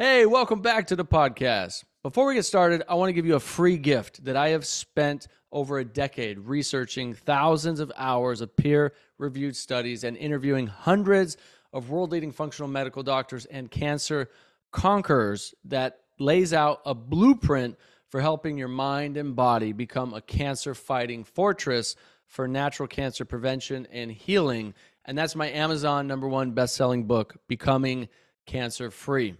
Hey, welcome back to the podcast. Before we get started, I want to give you a free gift that I have spent over a decade researching thousands of hours of peer-reviewed studies and interviewing hundreds of world-leading functional medical doctors and cancer conquerors that lays out a blueprint for helping your mind and body become a cancer-fighting fortress for natural cancer prevention and healing. And that's my Amazon #1 best-selling book, Becoming Cancer-Free.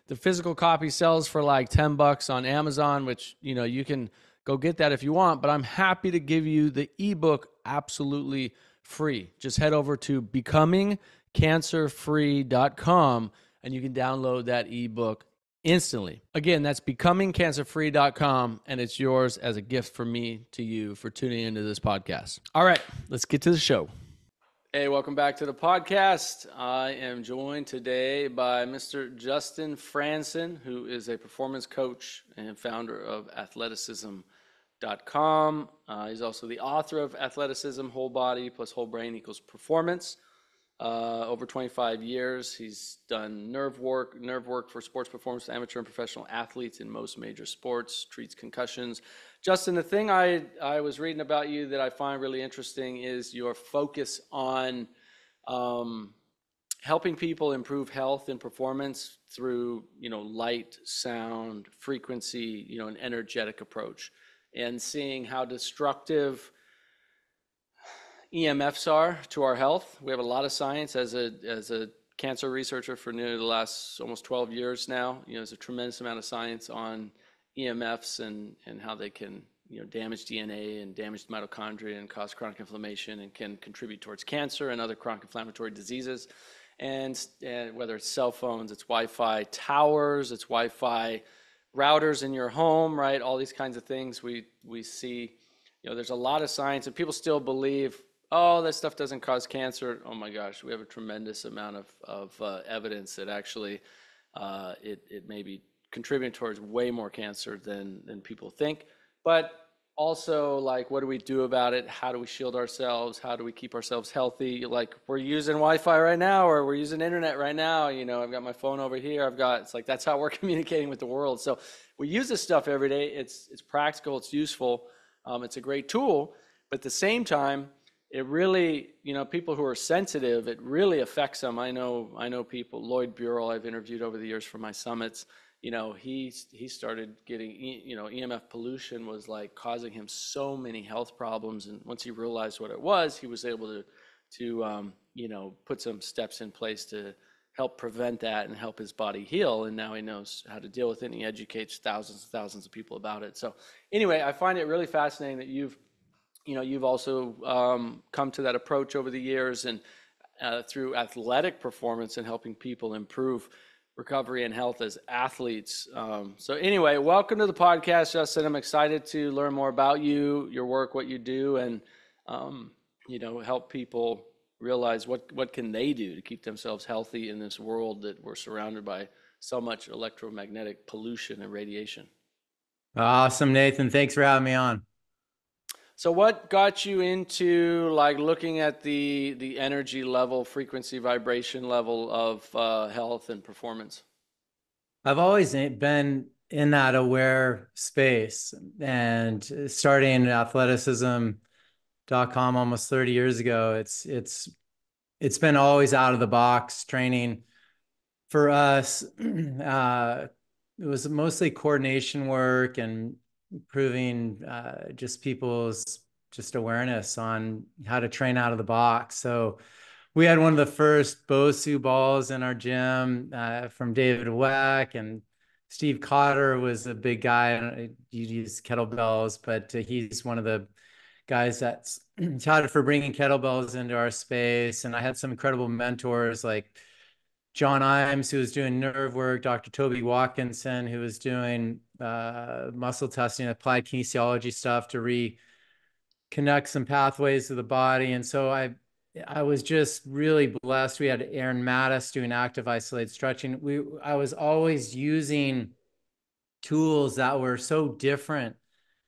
The physical copy sells for like $10 on Amazon, which, you can go get that if you want, but I'm happy to give you the ebook absolutely free. Just head over to becomingcancerfree.com and you can download that ebook instantly. Again, that's becomingcancerfree.com, and it's yours as a gift from me to you for tuning into this podcast. All right, let's get to the show. Hey, welcome back to the podcast. I am joined today by Mr. Justin Frandson, who is a performance coach and founder of athleticism.com. He's also the author of Athleticism, Whole Body plus Whole Brain equals Performance. Over 25 years, he's done nerve work for sports performance, amateur and professional athletes in most major sports, treats concussions. Justin, the thing I was reading about you that I find really interesting is your focus on helping people improve health and performance through, light, sound, frequency, an energetic approach, and seeing how destructive EMFs are to our health. We have a lot of science as a cancer researcher for nearly the last almost 12 years now. There's a tremendous amount of science on EMFs and how they can damage DNA and damage the mitochondria and cause chronic inflammation and can contribute towards cancer and other chronic inflammatory diseases. And whether it's cell phones, it's Wi-Fi towers, it's Wi-Fi routers in your home, right? All these kinds of things we see. There's a lot of science, and people still believe, oh, that stuff doesn't cause cancer. Oh my gosh, we have a tremendous amount of evidence that actually it may be contributing towards way more cancer than people think. But also, like, what do we do about it? How do we shield ourselves? How do we keep ourselves healthy? Like, we're using Wi-Fi right now, or we're using internet right now. I've got my phone over here. it's like, that's how we're communicating with the world. So we use this stuff every day. It's practical, it's useful. It's a great tool, but at the same time, it really, people who are sensitive, it really affects them. I know people. Lloyd Burrell, I've interviewed over the years for my summits. He started getting, EMF pollution was like causing him so many health problems. And once he realized what it was, he was able to put some steps in place to help prevent that and help his body heal. And now he knows how to deal with it, and he educates thousands and thousands of people about it. So anyway, I find it really fascinating that you've also come to that approach over the years, and through athletic performance and helping people improve recovery and health as athletes. So anyway, welcome to the podcast, Justin. I'm excited to learn more about you, your work, what you do, and help people realize what can they do to keep themselves healthy in this world that we're surrounded by so much electromagnetic pollution and radiation. Awesome, Nathan. Thanks for having me on. So what got you into like looking at the energy level, frequency, vibration level of health and performance? I've always been in that aware space, and starting athleticism.com almost 30 years ago, it's been always out of the box training for us. It was mostly coordination work and improving just people's awareness on how to train out of the box. So we had one of the first Bosu balls in our gym from David Weck, and Steve Cotter was a big guy. You use kettlebells, but he's one of the guys that's touted for bringing kettlebells into our space. And I had some incredible mentors like John Imes, who was doing nerve work, Dr. Toby Watkinson, who was doing muscle testing, applied kinesiology stuff to reconnect some pathways of the body. And so I was just really blessed. We had Aaron Mattis doing active isolated stretching. I was always using tools that were so different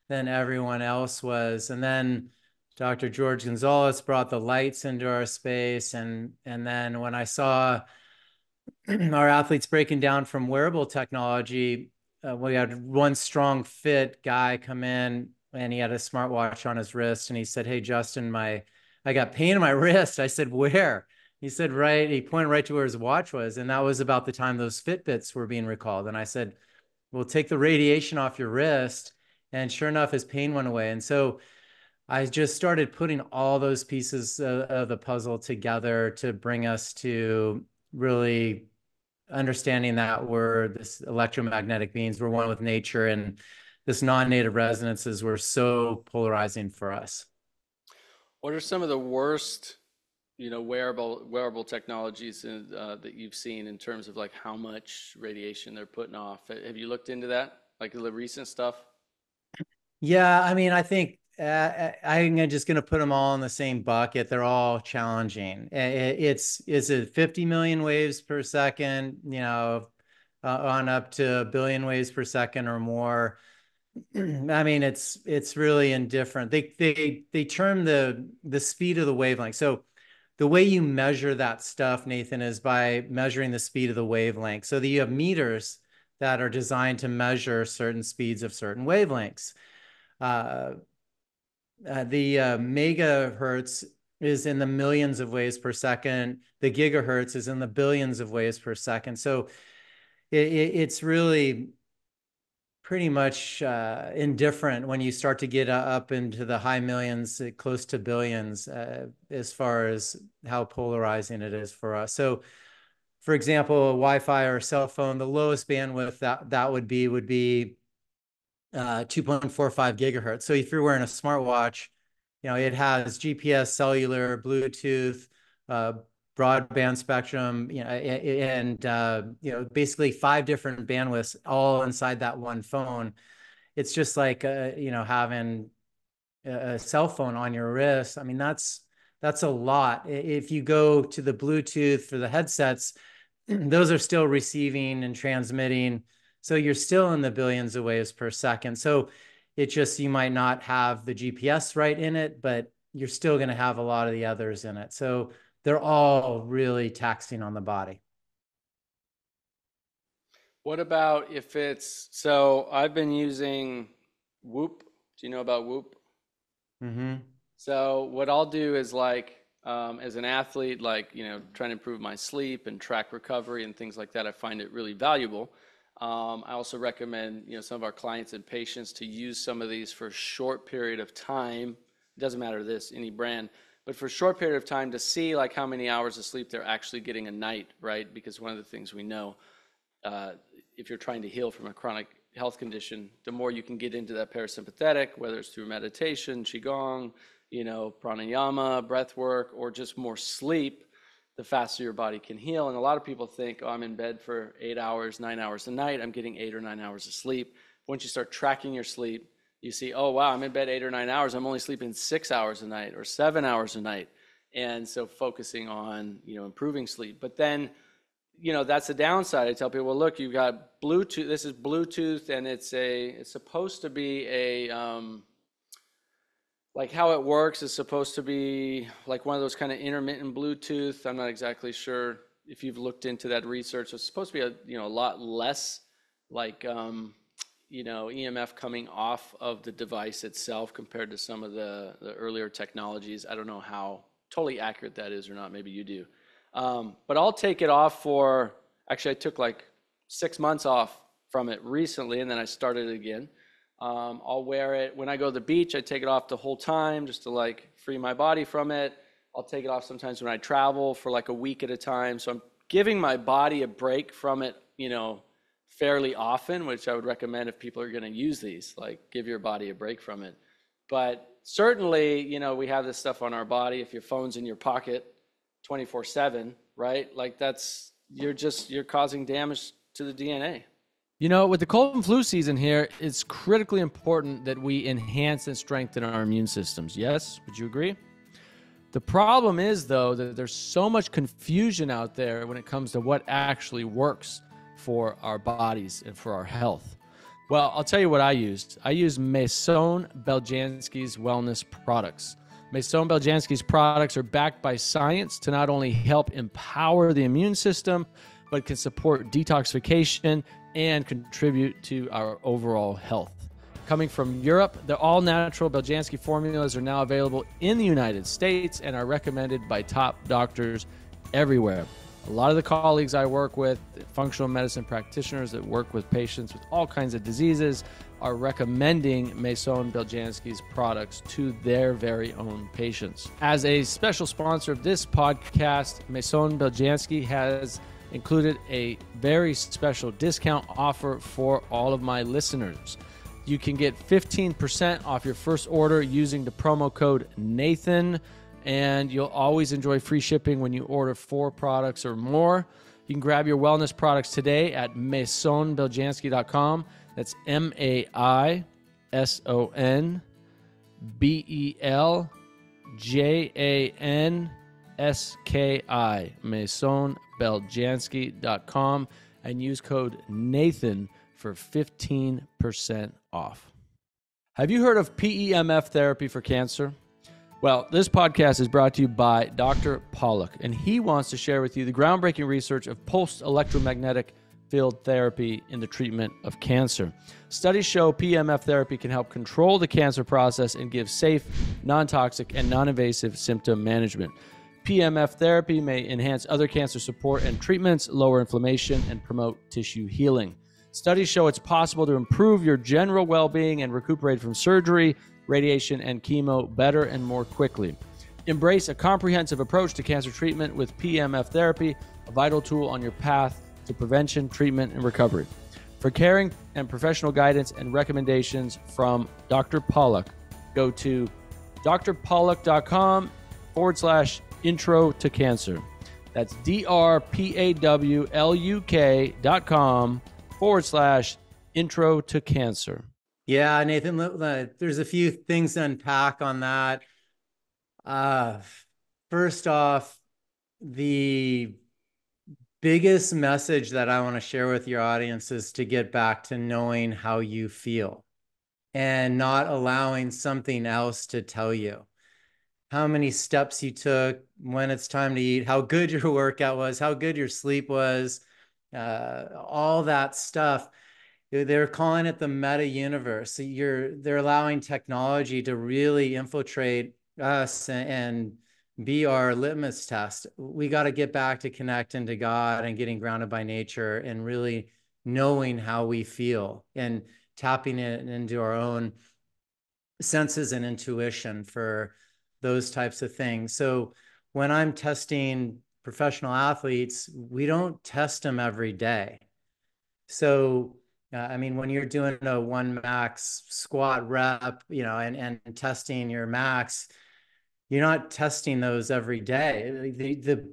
than everyone else was. And then Dr. George Gonzalez brought the lights into our space. And then when I saw our athletes breaking down from wearable technology. We had one strong fit guy come in and he had a smartwatch on his wrist and he said, "Hey, Justin, I got pain in my wrist." I said, "Where?" He said, "Right." He pointed right to where his watch was. And that was about the time those Fitbits were being recalled. And I said, "We'll take the radiation off your wrist." And sure enough, his pain went away. And so I just started putting all those pieces of the puzzle together to bring us to really understanding that we're this electromagnetic beings, we're one with nature, and this non-native resonances were so polarizing for us. What are some of the worst, wearable technologies that you've seen in terms of like how much radiation they're putting off? Have you looked into that, like the recent stuff? Yeah, I mean, I think I'm just going to put them all in the same bucket. They're all challenging. Is it 50 million waves per second, on up to a billion waves per second or more? I mean, it's really indifferent. They term the speed of the wavelength. So the way you measure that stuff, Nathan, is by measuring the speed of the wavelength. So that you have meters that are designed to measure certain speeds of certain wavelengths. Uh, the megahertz is in the millions of waves per second. The gigahertz is in the billions of waves per second. So it's really pretty much indifferent when you start to get up into the high millions, close to billions, as far as how polarizing it is for us. So, for example, a Wi-Fi or a cell phone, the lowest bandwidth that would be 2.45 gigahertz. So if you're wearing a smartwatch, it has GPS, cellular, Bluetooth, uh, broadband spectrum, and basically 5 different bandwidths all inside that one phone. It's just like having a cell phone on your wrist. I mean, that's a lot. If you go to the Bluetooth for the headsets, those are still receiving and transmitting. So you're still in the billions of waves per second. So you might not have the GPS right in it, but you're still going to have a lot of the others in it. So they're all really taxing on the body. What about if so I've been using Whoop. Do you know about Whoop? Mm-hmm. So what I'll do is like, as an athlete, like, trying to improve my sleep and track recovery and things like that, I find it really valuable. I also recommend, some of our clients and patients to use some of these for a short period of time. It doesn't matter any brand, but for a short period of time to see like how many hours of sleep they're actually getting a night, right? Because one of the things we know, if you're trying to heal from a chronic health condition, the more you can get into that parasympathetic, whether it's through meditation, qigong, pranayama, breath work, or just more sleep, the faster your body can heal. And a lot of people think, oh, I'm in bed for 8 hours, 9 hours a night, I'm getting 8 or 9 hours of sleep. Once you start tracking your sleep, you see, oh, wow, I'm in bed 8 or 9 hours, I'm only sleeping 6 hours a night or 7 hours a night. And so focusing on, improving sleep. But then, that's the downside. I tell people, well, look, you've got Bluetooth. This is Bluetooth, and it's supposed to be like how it works is supposed to be like one of those kind of intermittent Bluetooth. I'm not exactly sure if you've looked into that research. It's supposed to be a lot less like EMF coming off of the device itself compared to some of the earlier technologies. I don't know how totally accurate that is or not. Maybe you do. But I'll take it off actually I took like 6 months off from it recently, and then I started it again. I'll wear it when I go to the beach. I take it off the whole time just to like free my body from it. I'll take it off sometimes when I travel for like a week at a time. So I'm giving my body a break from it, fairly often, which I would recommend if people are going to use these, like give your body a break from it. But certainly, we have this stuff on our body. If your phone's in your pocket 24/7, right? Like you're causing damage to the DNA. With the cold and flu season here, it's critically important that we enhance and strengthen our immune systems. Yes? Would you agree? The problem is, though, that there's so much confusion out there when it comes to what actually works for our bodies and for our health. Well, I'll tell you what I used. I used Maison Beljanski's wellness products. Maison Beljanski's products are backed by science to not only help empower the immune system, but can support detoxification and contribute to our overall health. Coming from Europe, the all-natural Beljanski formulas are now available in the United States and are recommended by top doctors everywhere. A lot of the colleagues I work with, functional medicine practitioners that work with patients with all kinds of diseases, are recommending Maison Beljanski's products to their very own patients. As a special sponsor of this podcast, Maison Beljanski has included a very special discount offer for all of my listeners. You can get 15% off your first order using the promo code Nathan, and you'll always enjoy free shipping when you order 4 products or more. You can grab your wellness products today at MaisonBeljanski.com. That's MaisonBeljanski, MaisonBeljanski.com, and use code Nathan for 15% off. Have you heard of PEMF therapy for cancer? Well, this podcast is brought to you by Dr. Pollock, and he wants to share with you the groundbreaking research of pulsed electromagnetic field therapy in the treatment of cancer. Studies show PEMF therapy can help control the cancer process and give safe, non-toxic, and non-invasive symptom management. PEMF therapy may enhance other cancer support and treatments, lower inflammation, and promote tissue healing. Studies show it's possible to improve your general well-being and recuperate from surgery, radiation, and chemo better and more quickly. Embrace a comprehensive approach to cancer treatment with PEMF therapy, a vital tool on your path to prevention, treatment, and recovery. For caring and professional guidance and recommendations from Dr. Pollock, go to drpollock.com/intro to cancer. That's drpawluk.com/intro to cancer. Yeah, Nathan, there's a few things to unpack on that. First off, the biggest message that I want to share with your audience is to get back to knowing how you feel and not allowing something else to tell you how many steps you took, when it's time to eat, how good your workout was, how good your sleep was, all that stuff. They're calling it the meta universe. They're allowing technology to really infiltrate us and be our litmus test. We got to get back to connecting to God and getting grounded by nature and really knowing how we feel and tapping it into our own senses and intuition for those types of things. So when I'm testing professional athletes, we don't test them every day. So I mean, when you're doing a 1 max squat rep, and testing your max, you're not testing those every day.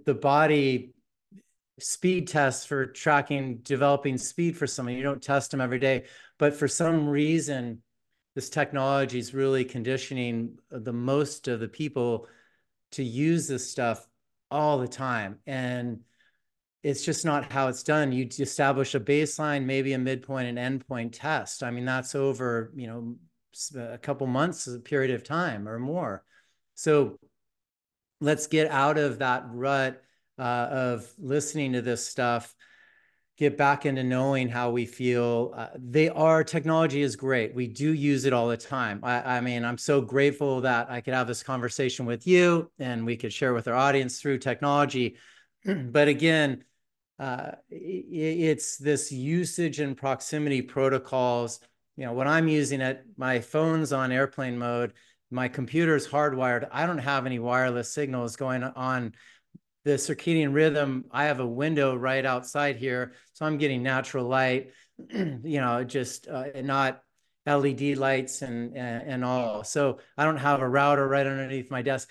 The body speed tests for tracking, developing speed for someone, you don't test them every day. But for some reason, this technology is really conditioning the most of the people to use this stuff all the time. And it's just not how it's done. You establish a baseline, maybe a midpoint and endpoint test. I mean, that's over, a couple months, a period of time or more. So let's get out of that rut of listening to this stuff, get back into knowing how we feel. Technology is great. We do use it all the time. I mean, I'm so grateful that I could have this conversation with you and we could share with our audience through technology. But again, it's this usage and proximity protocols. When I'm using it, my phone's on airplane mode, my computer's hardwired. I don't have any wireless signals going on. The circadian rhythm, I have a window right outside here, so I'm getting natural light, just not LED lights and all. So I don't have a router right underneath my desk.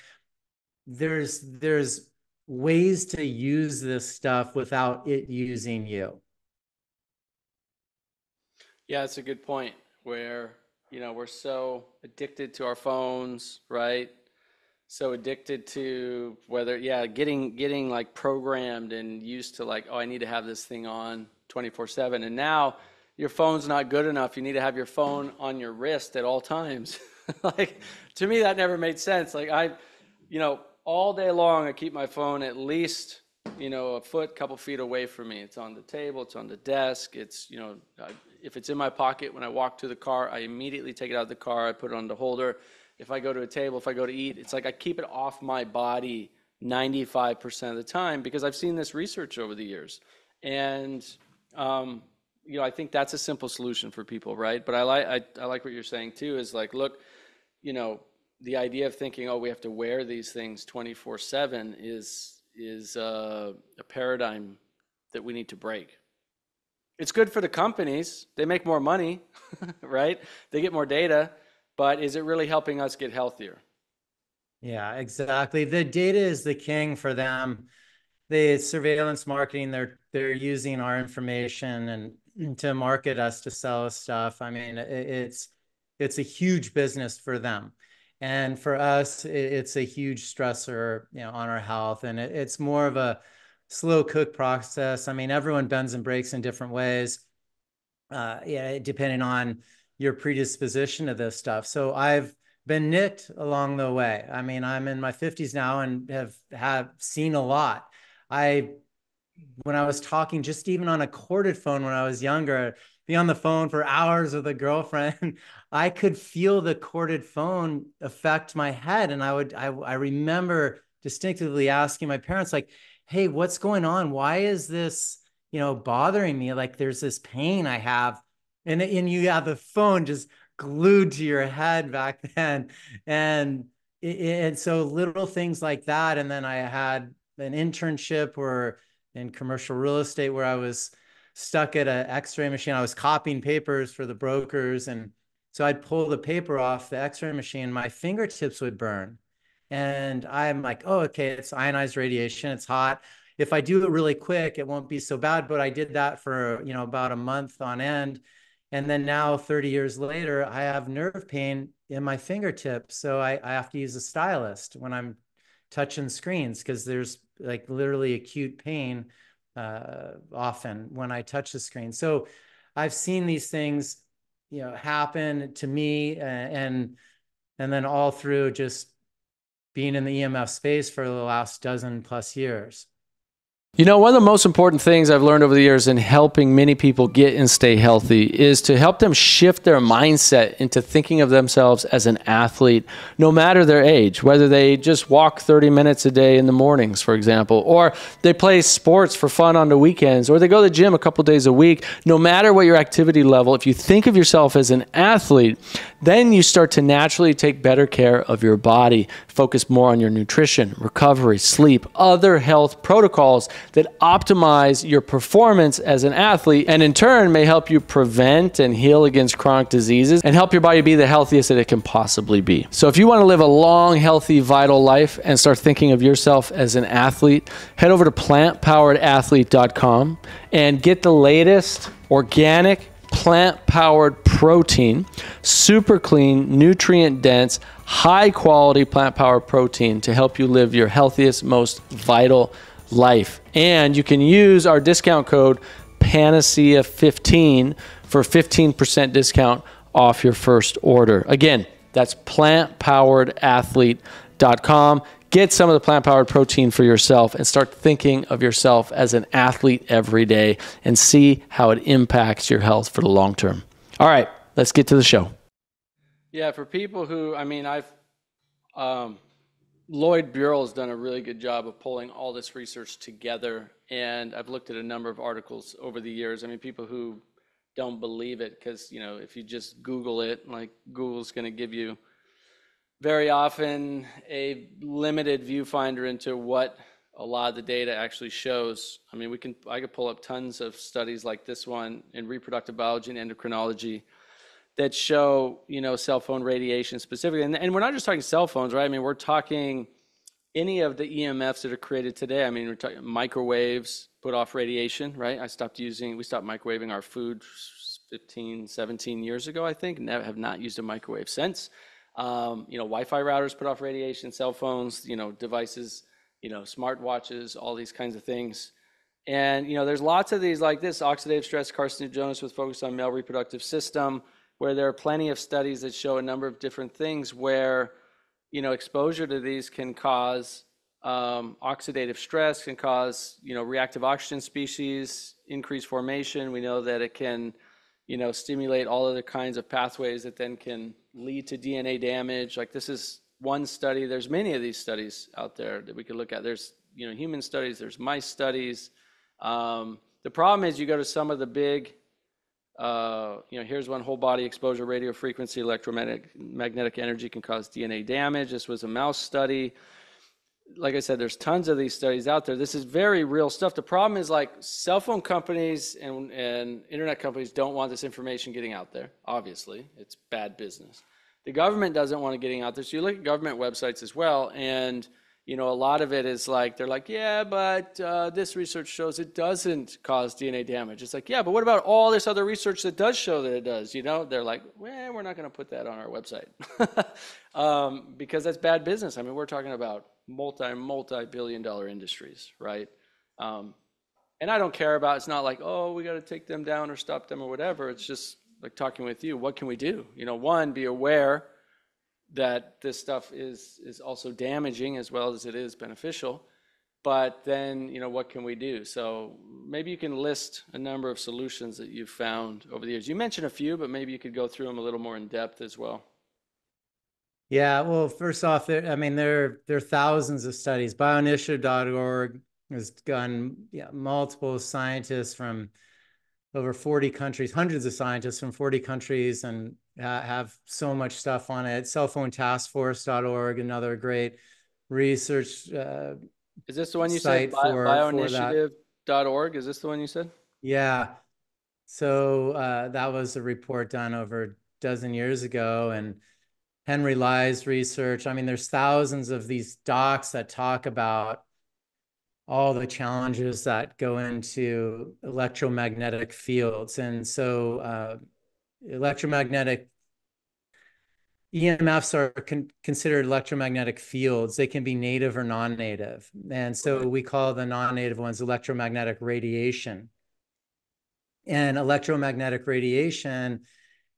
There's ways to use this stuff without it using you. Yeah, it's a good point where, we're so addicted to our phones, right? So addicted to getting like programmed and used to like, oh, I need to have this thing on 24/7. And now your phone's not good enough. You need to have your phone on your wrist at all times. Like, to me, that never made sense. Like all day long, I keep my phone at least you know, a foot, couple feet away from me. It's on the table, it's on the desk, it's, you know, if it's in my pocket when I walk to the car, I immediately take it out of the car, I put it on the holder. If I go to a table, if I go to eat, it's like I keep it off my body 95% of the time because I've seen this research over the years. And, you know, I think that's a simple solution for people, right? But I like what you're saying too, is like, look, you know, the idea of thinking, oh, we have to wear these things 24/7 is a paradigm that we need to break. It's good for the companies. They make more money, right? They get more data, but is it really helping us get healthier? Yeah, exactly. The data is the king for them. The surveillance marketing, they're using our information and to market us, to sell us stuff. I mean, it's a huge business for them. And for us, it's a huge stressor, you know, on our health. And it's more of a slow cook process. I mean, everyone bends and breaks in different ways, yeah, depending on your predisposition to this stuff. So I've been nicked along the way. I mean, I'm in my 50s now and have seen a lot. I When I was talking, just even on a corded phone when I was younger, be on the phone for hours with a girlfriend, I could feel the corded phone affect my head. And I remember distinctively asking my parents, like, hey, what's going on? Why is this, you know, bothering me? Like, there's this pain I have. And you have the phone just glued to your head back then. And so little things like that. And then I had an internship where in commercial real estate where I was stuck at an x-ray machine. I was copying papers for the brokers. And so I'd pull the paper off the x-ray machine, my fingertips would burn. And I'm like, oh, okay, it's ionized radiation. It's hot. If I do it really quick, it won't be so bad. But I did that for, you know, about a month on end. And then now 30 years later, I have nerve pain in my fingertips. So I have to use a stylist when I'm touching screens because there's like literally acute pain often when I touch the screen. So I've seen these things, you know, happen to me and then all through just being in the EMF space for the last dozen plus years. You know, one of the most important things I've learned over the years in helping many people get and stay healthy is to help them shift their mindset into thinking of themselves as an athlete, no matter their age, whether they just walk 30 minutes a day in the mornings, for example, or they play sports for fun on the weekends, or they go to the gym a couple days a week. No matter what your activity level, if you think of yourself as an athlete, then you start to naturally take better care of your body, focus more on your nutrition, recovery, sleep, other health protocols that optimize your performance as an athlete, and in turn may help you prevent and heal against chronic diseases and help your body be the healthiest that it can possibly be. So if you want to live a long, healthy, vital life and start thinking of yourself as an athlete, head over to plantpoweredathlete.com and get the latest organic plant-powered protein, super clean, nutrient-dense, high-quality plant-powered protein to help you live your healthiest, most vital life. And you can use our discount code Panacea15 for 15% discount off your first order. Again, that's plantpoweredathlete.com. Get some of the plant-powered protein for yourself and start thinking of yourself as an athlete every day and see how it impacts your health for the long term. All right, let's get to the show. Yeah, for people who, I mean, Lloyd Burrell has done a really good job of pulling all this research together, and I've looked at a number of articles over the years. I mean, people who don't believe it because, you know, if you just Google it, like Google's going to give you very often a limited viewfinder into what a lot of the data actually shows. I mean, I could pull up tons of studies like this one in reproductive biology and endocrinology that show, you know, cell phone radiation specifically. And we're not just talking cell phones, right? I mean, we're talking any of the EMFs that are created today. I mean, we're talking microwaves put off radiation, right? We stopped microwaving our food 15, 17 years ago, I think, and have not used a microwave since. You know, Wi-Fi routers put off radiation, cell phones, you know, devices, you know, smartwatches, all these kinds of things. And, you know, there's lots of these like this, oxidative stress carcinogenesis with focus on male reproductive system, where there are plenty of studies that show a number of different things where, you know, exposure to these can cause Oxidative stress can cause, reactive oxygen species, increase formation. We know that it can, stimulate all other kinds of pathways that then can lead to DNA damage. Like this is one study. There's many of these studies out there that we could look at. There's, human studies, there's mice studies. The problem is you go to some of the big, here's one: whole body exposure, radio frequency, electromagnetic energy can cause DNA damage. This was a mouse study. Like I said, there's tons of these studies out there. This is very real stuff. The problem is like cell phone companies and internet companies don't want this information getting out there. Obviously, it's bad business. The government doesn't want it getting out there. So you look at government websites as well, and a lot of it is like, they're like, yeah, but this research shows it doesn't cause DNA damage. It's like, yeah, but what about all this other research that does show that it does? They're like, well, we're not going to put that on our website because that's bad business. I mean, we're talking about multi-billion-dollar industries, right? And I don't care about, it's not like, oh, we got to take them down or stop them or whatever. It's just like talking with you. What can we do? One, be aware that this stuff is also damaging as well as it is beneficial. But then, what can we do? So maybe you can list a number of solutions that you've found over the years. You mentioned a few, but maybe you could go through them a little more in depth as well. Yeah, well, first off, there are thousands of studies. Bioinitiative.org has done multiple scientists from over 40 countries, hundreds of scientists from 40 countries, and have so much stuff on it. Cellphonetaskforce.org, another great research is this the one you site said, for that. bioinitiative.org? Is this the one you said? Yeah. So that was a report done over a dozen years ago, and Henry Lai's research. I mean, there's thousands of these docs that talk about all the challenges that go into electromagnetic fields. And so electromagnetic EMFs are considered electromagnetic fields. They can be native or non-native. And so we call the non-native ones electromagnetic radiation. And electromagnetic radiation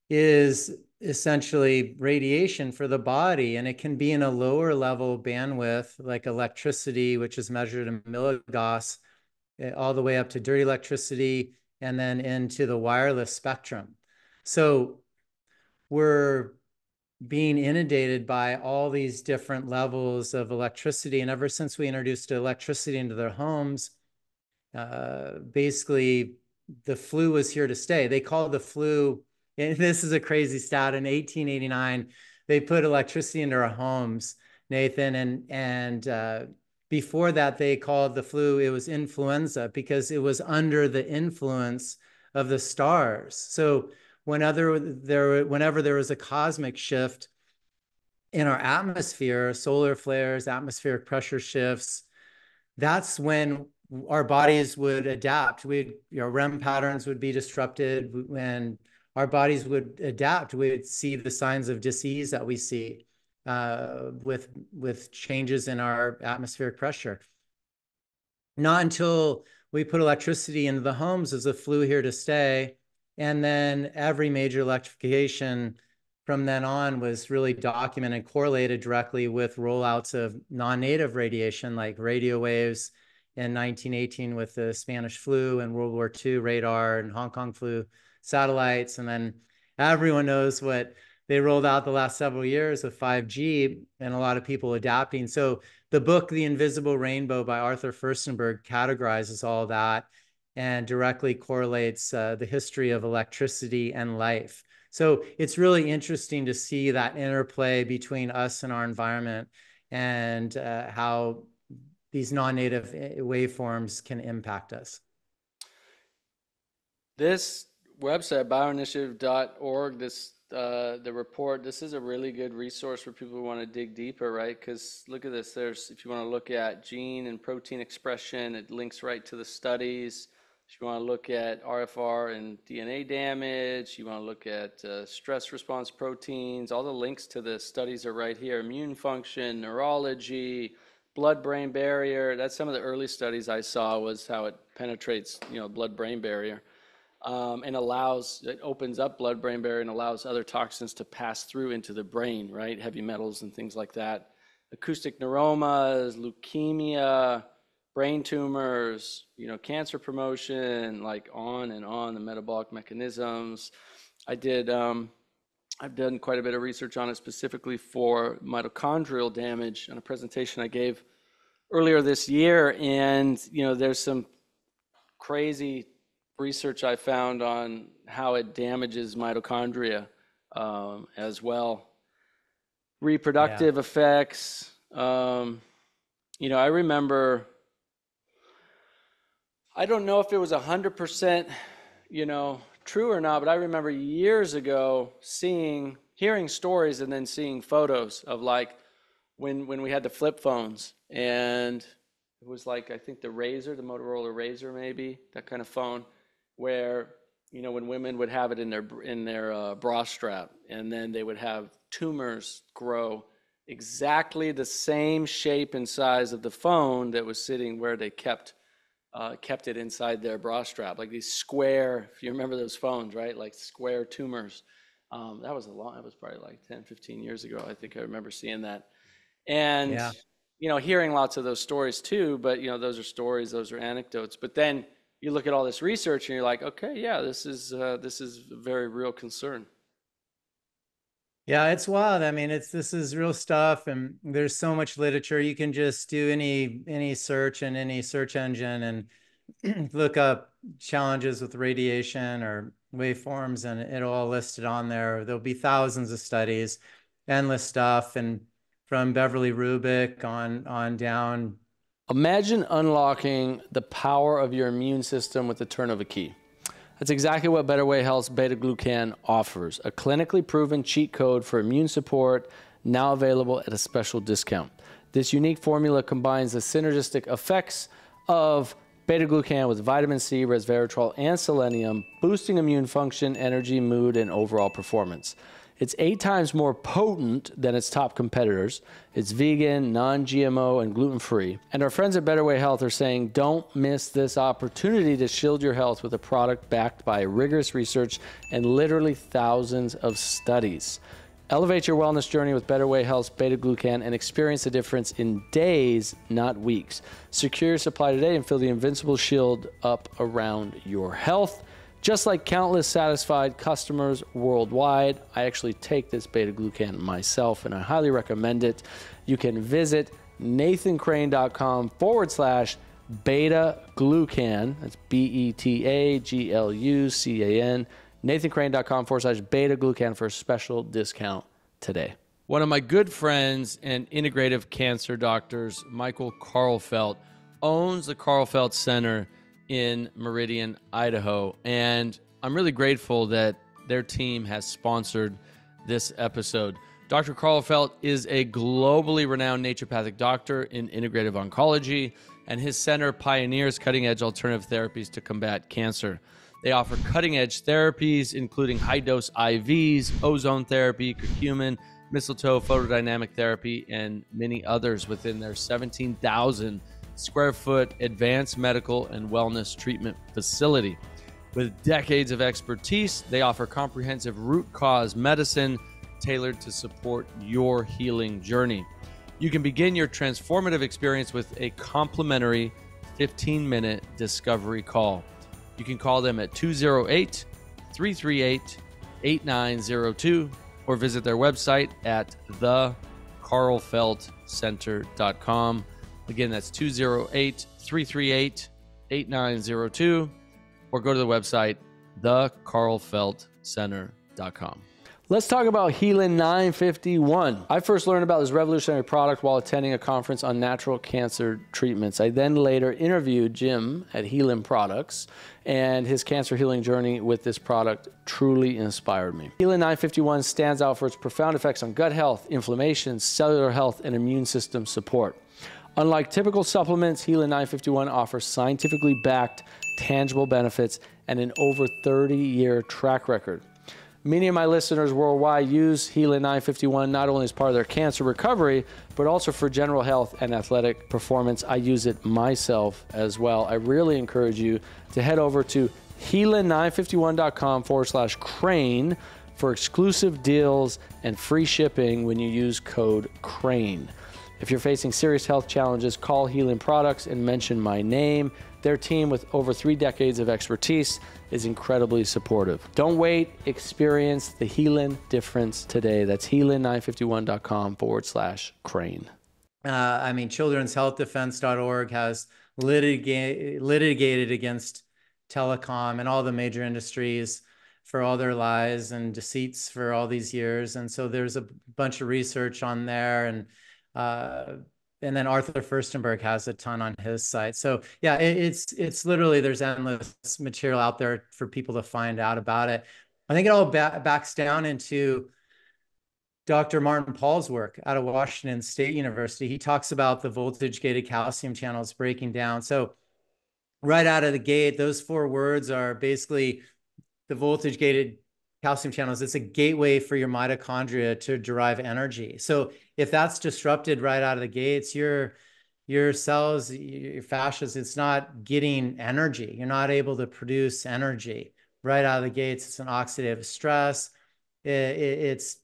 is essentially radiation for the body, and it can be in a lower level bandwidth like electricity, which is measured in milligauss, all the way up to dirty electricity and then into the wireless spectrum. So we're being inundated by all these different levels of electricity, and ever since we introduced electricity into their homes, basically the flu was here to stay. They called the flu, and this is a crazy stat, in 1889, they put electricity into our homes, Nathan, and before that, they called the flu, it was influenza, because it was under the influence of the stars. So whenever there was a cosmic shift in our atmosphere, solar flares, atmospheric pressure shifts, that's when our bodies would adapt. REM patterns would be disrupted, and our bodies would adapt. We would see the signs of disease that we see with changes in our atmospheric pressure. Not until we put electricity into the homes is the flu here to stay. And then every major electrification from then on was really documented, correlated directly with rollouts of non-native radiation, like radio waves in 1918 with the Spanish flu, and World War II radar and Hong Kong flu satellites. And then everyone knows what they rolled out the last several years with 5G, and a lot of people adapting. So the book, The Invisible Rainbow by Arthur Furstenberg, categorizes all that and directly correlates the history of electricity and life. So it's really interesting to see that interplay between us and our environment, and how these non-native waveforms can impact us. This website, bioinitiative.org, the report, this is a really good resource for people who want to dig deeper, right? Because look at this. If you want to look at gene and protein expression, it links right to the studies. If you want to look at RFR and DNA damage, you want to look at stress response proteins, all the links to the studies are right here. Immune function, neurology, blood-brain barrier. That's some of the early studies I saw, was how it penetrates, blood-brain barrier. And it opens up blood-brain barrier and allows other toxins to pass through into the brain, right? Heavy metals and things like that. acoustic neuromas, leukemia, brain tumors, cancer promotion, like on and on, the metabolic mechanisms. I've done quite a bit of research on it specifically for mitochondrial damage on a presentation I gave earlier this year. And, there's some crazy research I found on how it damages mitochondria as well. Reproductive effects. I remember, I don't know if it was 100%, true or not, but I remember years ago hearing stories and then seeing photos of like when we had the flip phones, and it was like, I think the Motorola Razr, maybe, that kind of phone, where, when women would have it in their bra strap, and then they would have tumors grow exactly the same shape and size of the phone that was sitting where they kept it inside their bra strap, like these square, if you remember those phones, right? Like square tumors. That was probably like 10, 15 years ago. I think I remember seeing that. And, hearing lots of those stories too, but, those are stories, those are anecdotes. But then you look at all this research and you're like, okay, yeah, this is a very real concern. Yeah, it's wild. I mean, this is real stuff, and there's so much literature. You can just do any search in any search engine and look up challenges with radiation or waveforms, and it'll all listed on there. There'll be thousands of studies, endless stuff, and from Beverly Rubik on down. Imagine unlocking the power of your immune system with the turn of a key. That's exactly what Better Way Health's beta-glucan offers, a clinically proven cheat code for immune support, now available at a special discount. This unique formula combines the synergistic effects of beta-glucan with vitamin C, resveratrol, and selenium, boosting immune function, energy, mood, and overall performance. It's 8 times more potent than its top competitors. It's vegan, non-GMO, and gluten-free. And our friends at Better Way Health are saying, don't miss this opportunity to shield your health with a product backed by rigorous research and literally thousands of studies. Elevate your wellness journey with Better Way Health's beta-glucan and experience the difference in days, not weeks. Secure your supply today and fill the invincible shield up around your health. Just like countless satisfied customers worldwide, I actually take this beta-glucan myself, and I highly recommend it. You can visit nathancrane.com/beta-glucan. That's BETAGLUCAN. nathancrane.com/beta-glucan for a special discount today. One of my good friends and integrative cancer doctors, Michael Karlfeldt, owns the Karlfeldt Center in Meridian, Idaho. And I'm really grateful that their team has sponsored this episode. Dr. Karlfeldt is a globally renowned naturopathic doctor in integrative oncology, and his center pioneers cutting-edge alternative therapies to combat cancer. They offer cutting-edge therapies, including high-dose IVs, ozone therapy, curcumin, mistletoe, photodynamic therapy, and many others within their 17,000 square foot advanced medical and wellness treatment facility. With decades of expertise, they offer comprehensive root cause medicine tailored to support your healing journey. You can begin your transformative experience with a complimentary 15-minute discovery call. You can call them at 208-338-8902 or visit their website at thekarlfeldtcenter.com. Again, that's 208-338-8902, or go to the website, thekarlfeldtcenter.com. Let's talk about Helin 951. I first learned about this revolutionary product while attending a conference on natural cancer treatments. I then later interviewed Jim at Helin Products, and his cancer healing journey with this product truly inspired me. Helin 951 stands out for its profound effects on gut health, inflammation, cellular health, and immune system support. Unlike typical supplements, Helin 951 offers scientifically backed, tangible benefits and an over 30-year track record. Many of my listeners worldwide use Helin 951 not only as part of their cancer recovery, but also for general health and athletic performance. I use it myself as well. I really encourage you to head over to helin951.com/crane for exclusive deals and free shipping when you use code CRANE. If you're facing serious health challenges, call Healing Products and mention my name. Their team, with over 3 decades of expertise, is incredibly supportive. Don't wait. Experience the healing difference today. That's healing951.com/Crane. I mean, children'shealthdefense.org has litigated against telecom and all the major industries for all their lies and deceits for all these years. And so there's a bunch of research on there. And then Arthur Furstenberg has a ton on his site. So yeah, it's literally, there's endless material out there for people to find out about it. I think it all backs down into Dr. Martin Paul's work out of Washington State University. He talks about the voltage-gated calcium channels breaking down. So right out of the gate, those 4 words are basically the voltage-gated calcium channels. It's a gateway for your mitochondria to derive energy. So if that's disrupted right out of the gates, your cells, your fascias, it's not getting energy. You're not able to produce energy right out of the gates. It's an oxidative stress. It's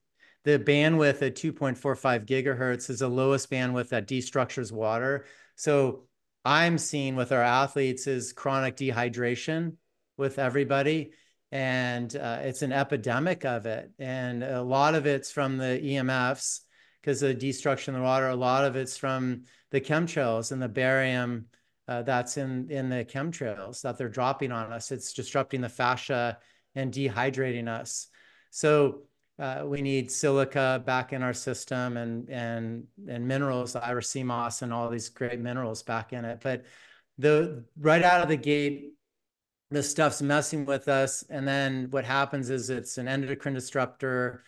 the bandwidth at 2.45 gigahertz is the lowest bandwidth that destructures water. So I'm seeing with our athletes is chronic dehydration with everybody. And it's an epidemic of it. And a lot of it's from the EMFs because of the destruction of the water. A lot of it's from the chemtrails and the barium that's in the chemtrails that they're dropping on us. It's disrupting the fascia and dehydrating us. So we need silica back in our system and minerals, the iocimos and all these great minerals back in it. But right out of the gate, this stuff's messing with us. And then what happens is it's an endocrine disruptor.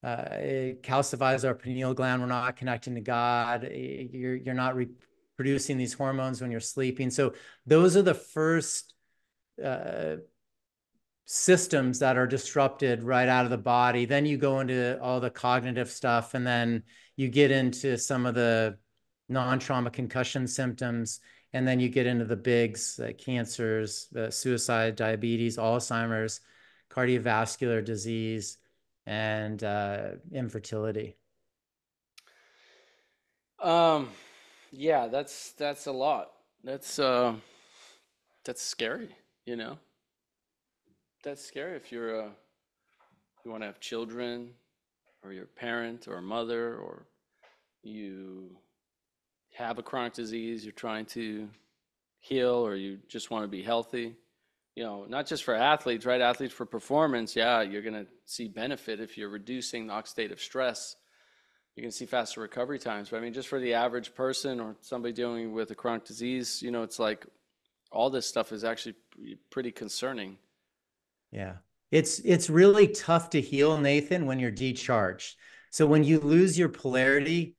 It calcifies our pineal gland. We're not connecting to God. You're not producing these hormones when you're sleeping. So those are the first systems that are disrupted right out of the body. Then you go into all the cognitive stuff, and then you get into some of the non-trauma concussion symptoms. And then you get into the bigs, cancers, suicide, diabetes, Alzheimer's, cardiovascular disease, and infertility. Yeah, that's a lot. That's scary, you know. That's scary if you want to have children, or you're a parent or a mother, or you have a chronic disease you're trying to heal, or you just want to be healthy. You know, not just for athletes, right? Athletes for performance, yeah, you're going to see benefit if you're reducing the oxidative stress. You can see faster recovery times. But I mean, just for the average person or somebody dealing with a chronic disease, you know, it's like all this stuff is actually pretty concerning. Yeah. It's really tough to heal, Nathan, when you're decharged. So when you lose your polarity,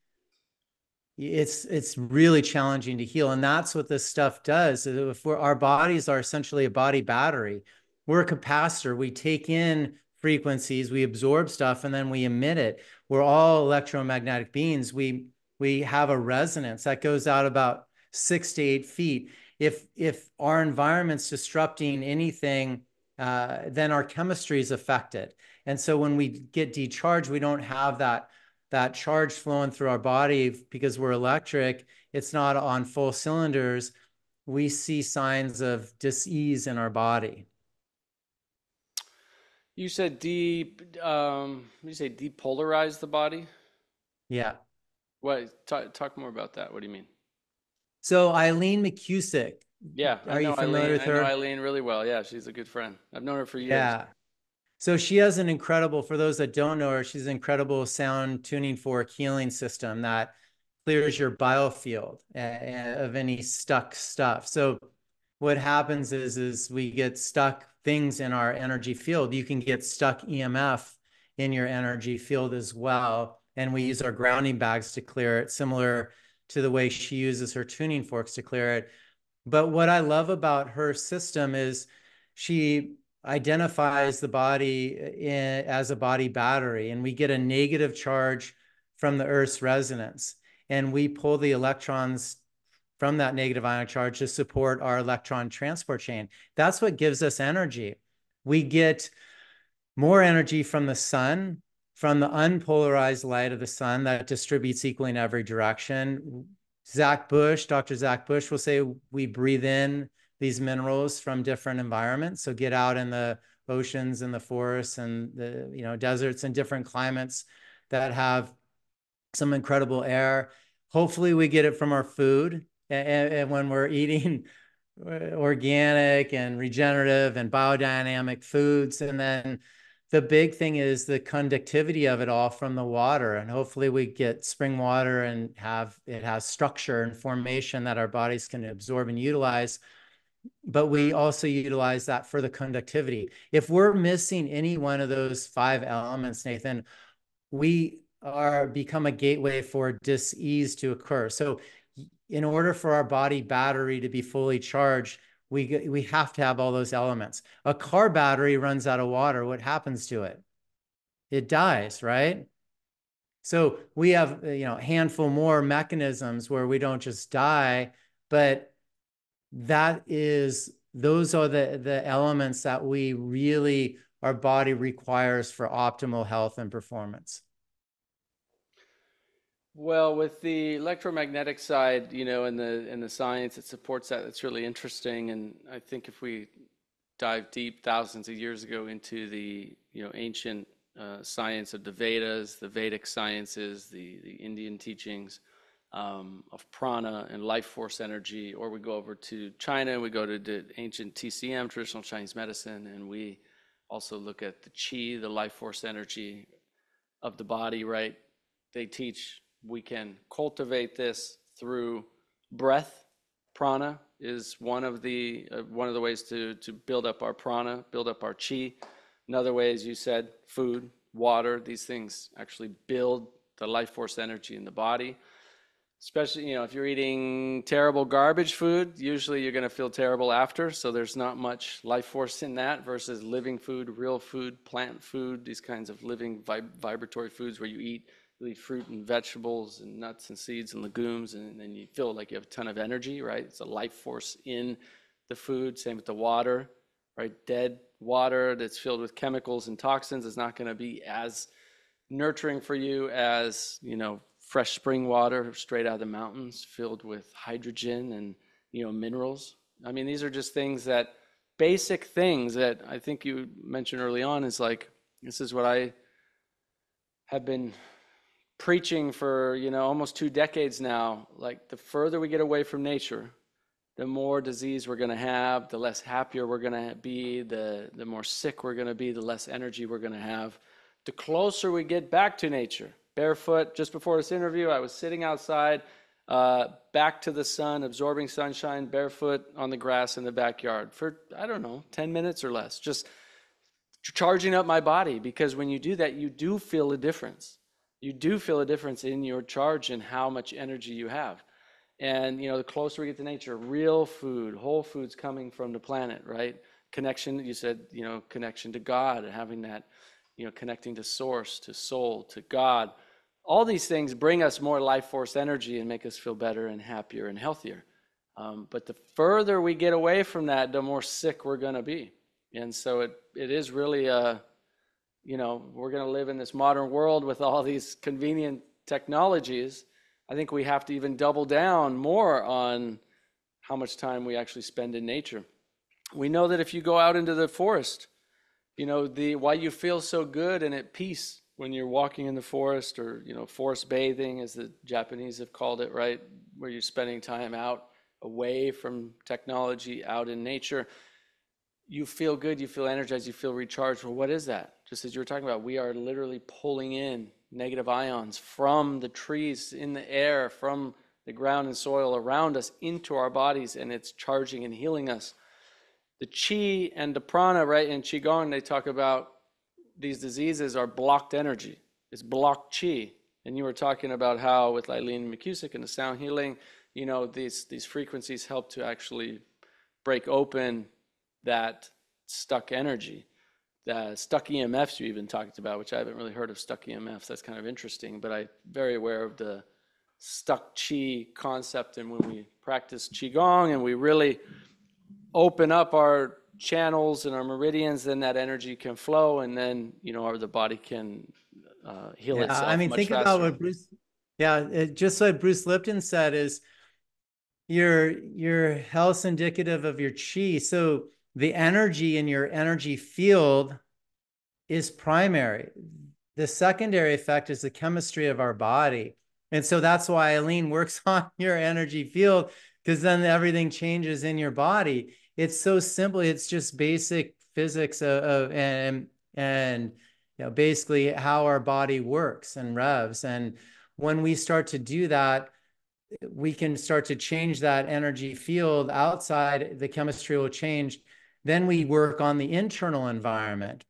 it's really challenging to heal. And that's what this stuff does. If our bodies are essentially a body battery, we're a capacitor. We take in frequencies, we absorb stuff, and then we emit it. We're all electromagnetic beings. We have a resonance that goes out about 6 to 8 feet. If our environment's disrupting anything, then our chemistry is affected. And so when we get decharged, we don't have that charge flowing through our body because we're electric. It's not on full cylinders. We see signs of dis-ease in our body. You said you say depolarize the body? Yeah. What? Talk more about that. What do you mean? So Eileen McCusick, Yeah, I are you know familiar Eileen. with I know her? Eileen really well. Yeah, she's a good friend. I've known her for years. Yeah. So she has an incredible, for those that don't know her, she's an incredible sound tuning fork healing system that clears your biofield of any stuck stuff. So what happens is we get stuck things in our energy field. You can get stuck EMF in your energy field as well. And we use our grounding bags to clear it, similar to the way she uses her tuning forks to clear it. But what I love about her system is she identifies the body as a body battery, and we get a negative charge from the Earth's resonance. And we pull the electrons from that negative ionic charge to support our electron transport chain. That's what gives us energy. We get more energy from the sun, from the unpolarized light of the sun that distributes equally in every direction. Dr. Zach Bush will say we breathe in these minerals from different environments. So get out in the oceans and the forests and the deserts and different climates that have some incredible air. Hopefully we get it from our food. And when we're eating organic and regenerative and biodynamic foods. And then the big thing is the conductivity of it all from the water. And hopefully we get spring water and it has structure and formation that our bodies can absorb and utilize. But we also utilize that for the conductivity. If we're missing any one of those 5 elements, Nathan, we become a gateway for dis-ease to occur. So in order for our body battery to be fully charged, we have to have all those elements. A car battery runs out of water. What happens to it? It dies, right? So we have a handful more mechanisms where we don't just die, but those are the elements that our body requires for optimal health and performance. Well, with the electromagnetic side, in the science, it supports that. It's really interesting, and I think if we dive deep thousands of years ago into the ancient science of the Vedas, the Vedic sciences, the Indian teachings of prana and life force energy, or we go over to China, we go to the ancient TCM, traditional Chinese medicine, and we also look at the qi, the life force energy of the body, right? They teach we can cultivate this through breath. Prana is one of the ways to build up our prana, build up our chi. Another way, as you said, food, water. These things actually build the life force energy in the body. Especially, if you're eating terrible garbage food, usually you're going to feel terrible after. So there's not much life force in that versus living food, real food, plant food, these kinds of living vibratory foods where you eat fruit and vegetables and nuts and seeds and legumes, and then you feel like you have a ton of energy, right? It's a life force in the food. Same with the water, right? Dead water that's filled with chemicals and toxins is not going to be as nurturing for you as, fresh spring water straight out of the mountains filled with hydrogen and, minerals. I mean, these are just basic things that I think you mentioned early on is like, this is what I have been preaching for almost 2 decades now. Like, the further we get away from nature, the more disease we're going to have, the less happier we're going to be, the more sick we're going to be, the less energy we're going to have. The closer we get back to nature, barefoot. Just before this interview, I was sitting outside, back to the sun, absorbing sunshine, barefoot on the grass in the backyard for, I don't know, 10 minutes or less, just charging up my body. Because when you do that, you do feel a difference. You do feel a difference in your charge and how much energy you have. And, the closer we get to nature, real food, whole foods coming from the planet, right? Connection, you said, connection to God, and having that, connecting to source, to soul, to God. All these things bring us more life force energy and make us feel better and happier and healthier. But the further we get away from that, the more sick we're going to be. And so it is really we're going to live in this modern world with all these convenient technologies. I think we have to even double down more on how much time we actually spend in nature. We know that if you go out into the forest, why you feel so good and at peace when you're walking in the forest, or, forest bathing, as the Japanese have called it, right? Where you're spending time out away from technology, out in nature. You feel good, you feel energized, you feel recharged. Well, what is that? Just as you were talking about, we are literally pulling in negative ions from the trees, in the air, from the ground and soil around us into our bodies, and it's charging and healing us. The qi and the prana, right? In qigong, they talk about these diseases are blocked energy. It's blocked qi. And you were talking about how with Eileen McCusick and the sound healing, these frequencies help to actually break open that stuck energy. The stuck EMFs you even talked about, which I haven't really heard of stuck EMFs. That's kind of interesting, but I'm very aware of the stuck qi concept. And when we practice qigong and we really open up our channels and our meridians, then that energy can flow, and then the body can heal Yeah, I itself mean, much think about faster. what just what Bruce Lipton said is your health's indicative of your chi. So the energy in your energy field is primary. The secondary effect is the chemistry of our body. And so that's why Eileen works on your energy field, because then everything changes in your body. It's so simple. It's just basic physics and basically how our body works and revs. And when we start to do that, we can start to change that energy field outside, the chemistry will change. Then we work on the internal environment.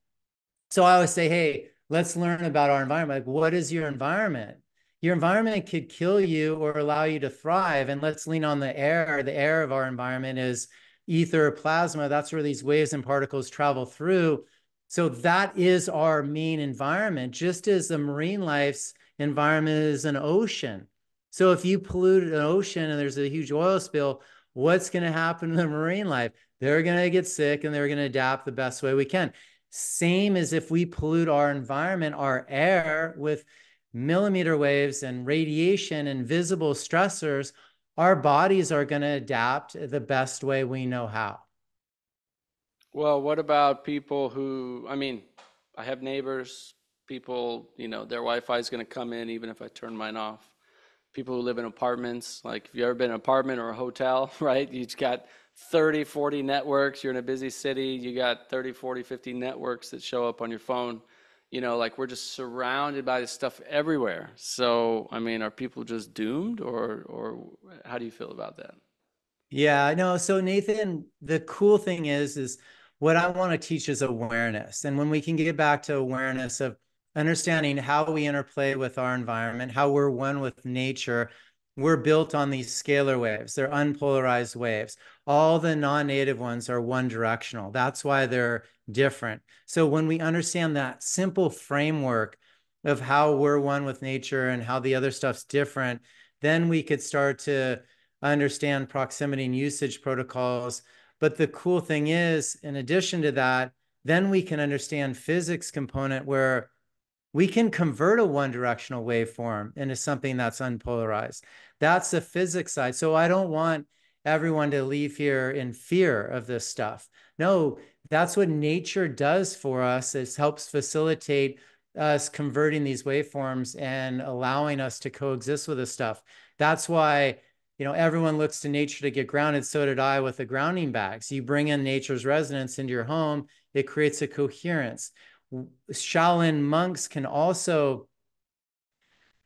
So I always say, hey, let's learn about our environment. Like, what is your environment? Your environment could kill you or allow you to thrive. And let's lean on the air. The air of our environment is ether, plasma. That's where these waves and particles travel through. So that is our main environment, just as the marine life's environment is an ocean. So if you pollute an ocean and there's a huge oil spill, what's going to happen to the marine life? They're going to get sick and they're going to adapt the best way we can. Same as if we pollute our environment, our air, with millimeter waves and radiation and visible stressors, our bodies are going to adapt the best way we know how. Well, what about people who, I mean, I have neighbors, people, their Wi-Fi is going to come in even if I turn mine off. People who live in apartments, like if you've ever been in an apartment or a hotel, right? You've got 30, 40 networks. You're in a busy city, you got 30, 40, 50 networks that show up on your phone. Like we're just surrounded by this stuff everywhere. So, I mean, are people just doomed or how do you feel about that? Yeah, no. So Nathan, the cool thing is what I want to teach is awareness. And when we can get back to awareness of understanding how we interplay with our environment, how we're one with nature, we're built on these scalar waves. They're unpolarized waves. All the non-native ones are one directional. That's why they're different. So when we understand that simple framework of how we're one with nature and how the other stuff's different, then we could start to understand proximity and usage protocols. But the cool thing is, in addition to that, then we can understand physics component where we can convert a one directional waveform into something that's unpolarized. That's the physics side. So I don't want everyone to leave here in fear of this stuff. No, that's what nature does for us. It helps facilitate us converting these waveforms and allowing us to coexist with this stuff. That's why everyone looks to nature to get grounded. So did I with the grounding bags. You bring in nature's resonance into your home, it creates a coherence. Shaolin monks can also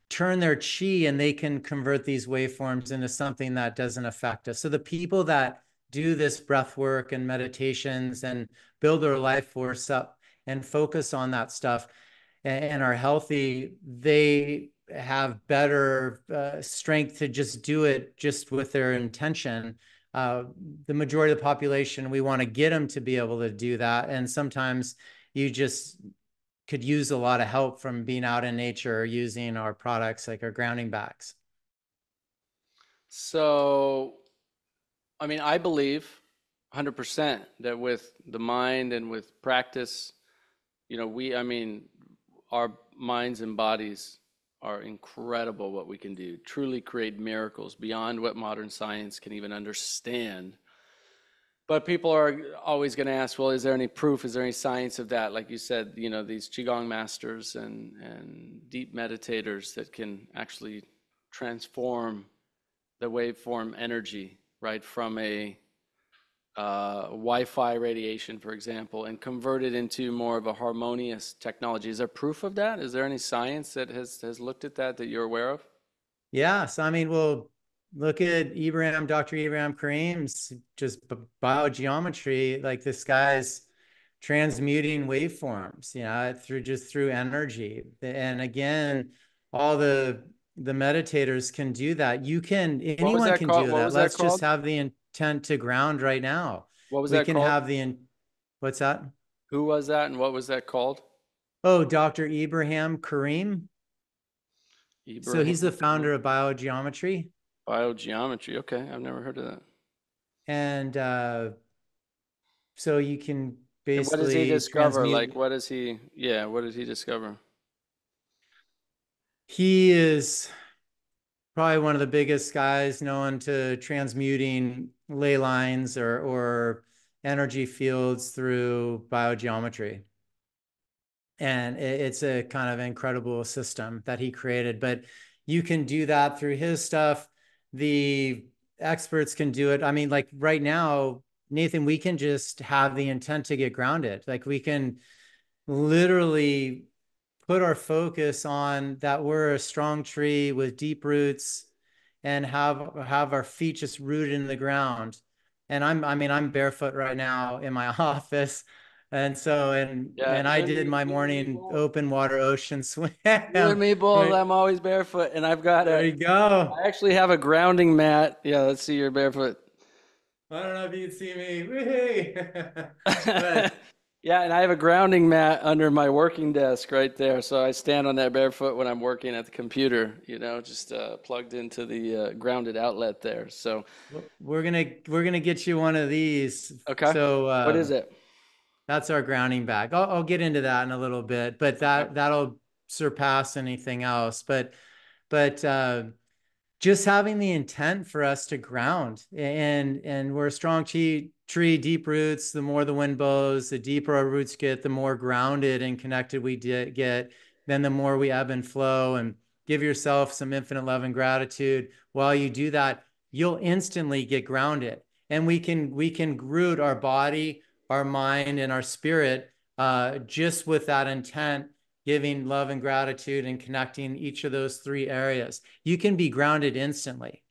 turn their chi and they can convert these waveforms into something that doesn't affect us. So the people that do this breath work and meditations and build their life force up and focus on that stuff and are healthy, they have better strength to just do it just with their intention. Uh, the majority of the population, we want to get them to be able to do that. And sometimes you just could use a lot of help from being out in nature or using our products like our grounding bags. So, I mean, I believe 100% that with the mind and with practice, I mean, our minds and bodies are incredible what we can do, truly create miracles beyond what modern science can even understand. But people are always going to ask, well, is there any proof? Is there any science of that? Like you said, these Qigong masters and deep meditators that can actually transform the waveform energy, right, from a Wi-Fi radiation, for example, and convert it into more of a harmonious technology. Is there proof of that? Is there any science that has looked at that you're aware of? Yeah. So, I mean, well, look at Dr. Ibrahim Karim's just biogeometry. Like this guy's transmuting waveforms, through energy. And again, all the meditators can do that. What was Anyone that can called? do What that. was that Let's just called? have the intent to ground right now. What was We that can called? have what's that? Who was that and what was that called? Oh, Dr. Ibrahim Karim. So Ibrahim he's the Karim. founder of biogeometry. Biogeometry. Okay, I've never heard of that. And so you can And what does he basically discover? Like, transmute. what does he, yeah, what did he discover? He is probably one of the biggest guys known to transmuting ley lines or energy fields through biogeometry. And it's a kind of incredible system that he created. But you can do that through his stuff. The experts can do it. I mean, like right now, Nathan, we can just have the intent to get grounded. Like we can literally put our focus on that we're a strong tree with deep roots and have our feet just rooted in the ground. And I'm barefoot right now in my office. And so Yeah, and I did my you and me morning both. open water ocean swim. You and me both. Right I'm always barefoot, and I've got there a. you go. I actually have a grounding mat. Yeah, let's see your barefoot. I don't know if you can see me. But Yeah, and I have a grounding mat under my working desk right there. So I stand on that barefoot when I'm working at the computer, just plugged into the grounded outlet there. So, we're gonna get you one of these. okay. So What is it? that's our grounding bag. I'll get into that in a little bit, but Okay. that'll surpass anything else. But just having the intent for us to ground, and we're a strong tree, deep roots. The more the wind blows, the deeper our roots get, the more grounded and connected we get. Then the more we ebb and flow, and give yourself some infinite love and gratitude. While you do that, you'll instantly get grounded, and we can root our body, our mind, and our spirit just with that intent, giving love and gratitude and connecting each of those three areas. You can be grounded instantly.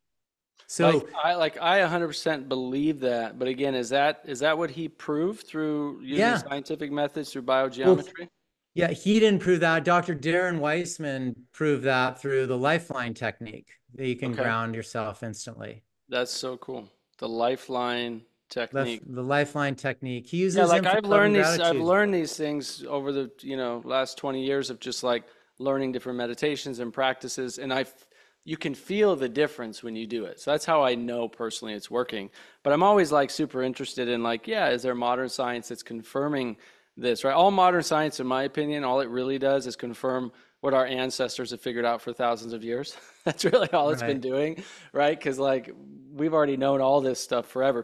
Like So I 100% believe that. But again, is that what he proved through using yeah, scientific methods through well, biogeometry? yeah, he didn't prove that. Dr. Darren Weissman proved that through the lifeline technique, that you can Okay. ground yourself instantly. That's so cool. The lifeline technique. The lifeline technique. He Yeah, uses like I've infinite love and learned these I've gratitude. learned these things over the, last 20 years of just like learning different meditations and practices, and you can feel the difference when you do it. So that's how I know personally it's working. But I'm always like super interested in like, yeah, is there modern science that's confirming this, right? All modern science, in my opinion, all it really does is confirm what our ancestors have figured out for thousands of years. That's really all it's been Right. doing, right? Because like we've already known all this stuff forever.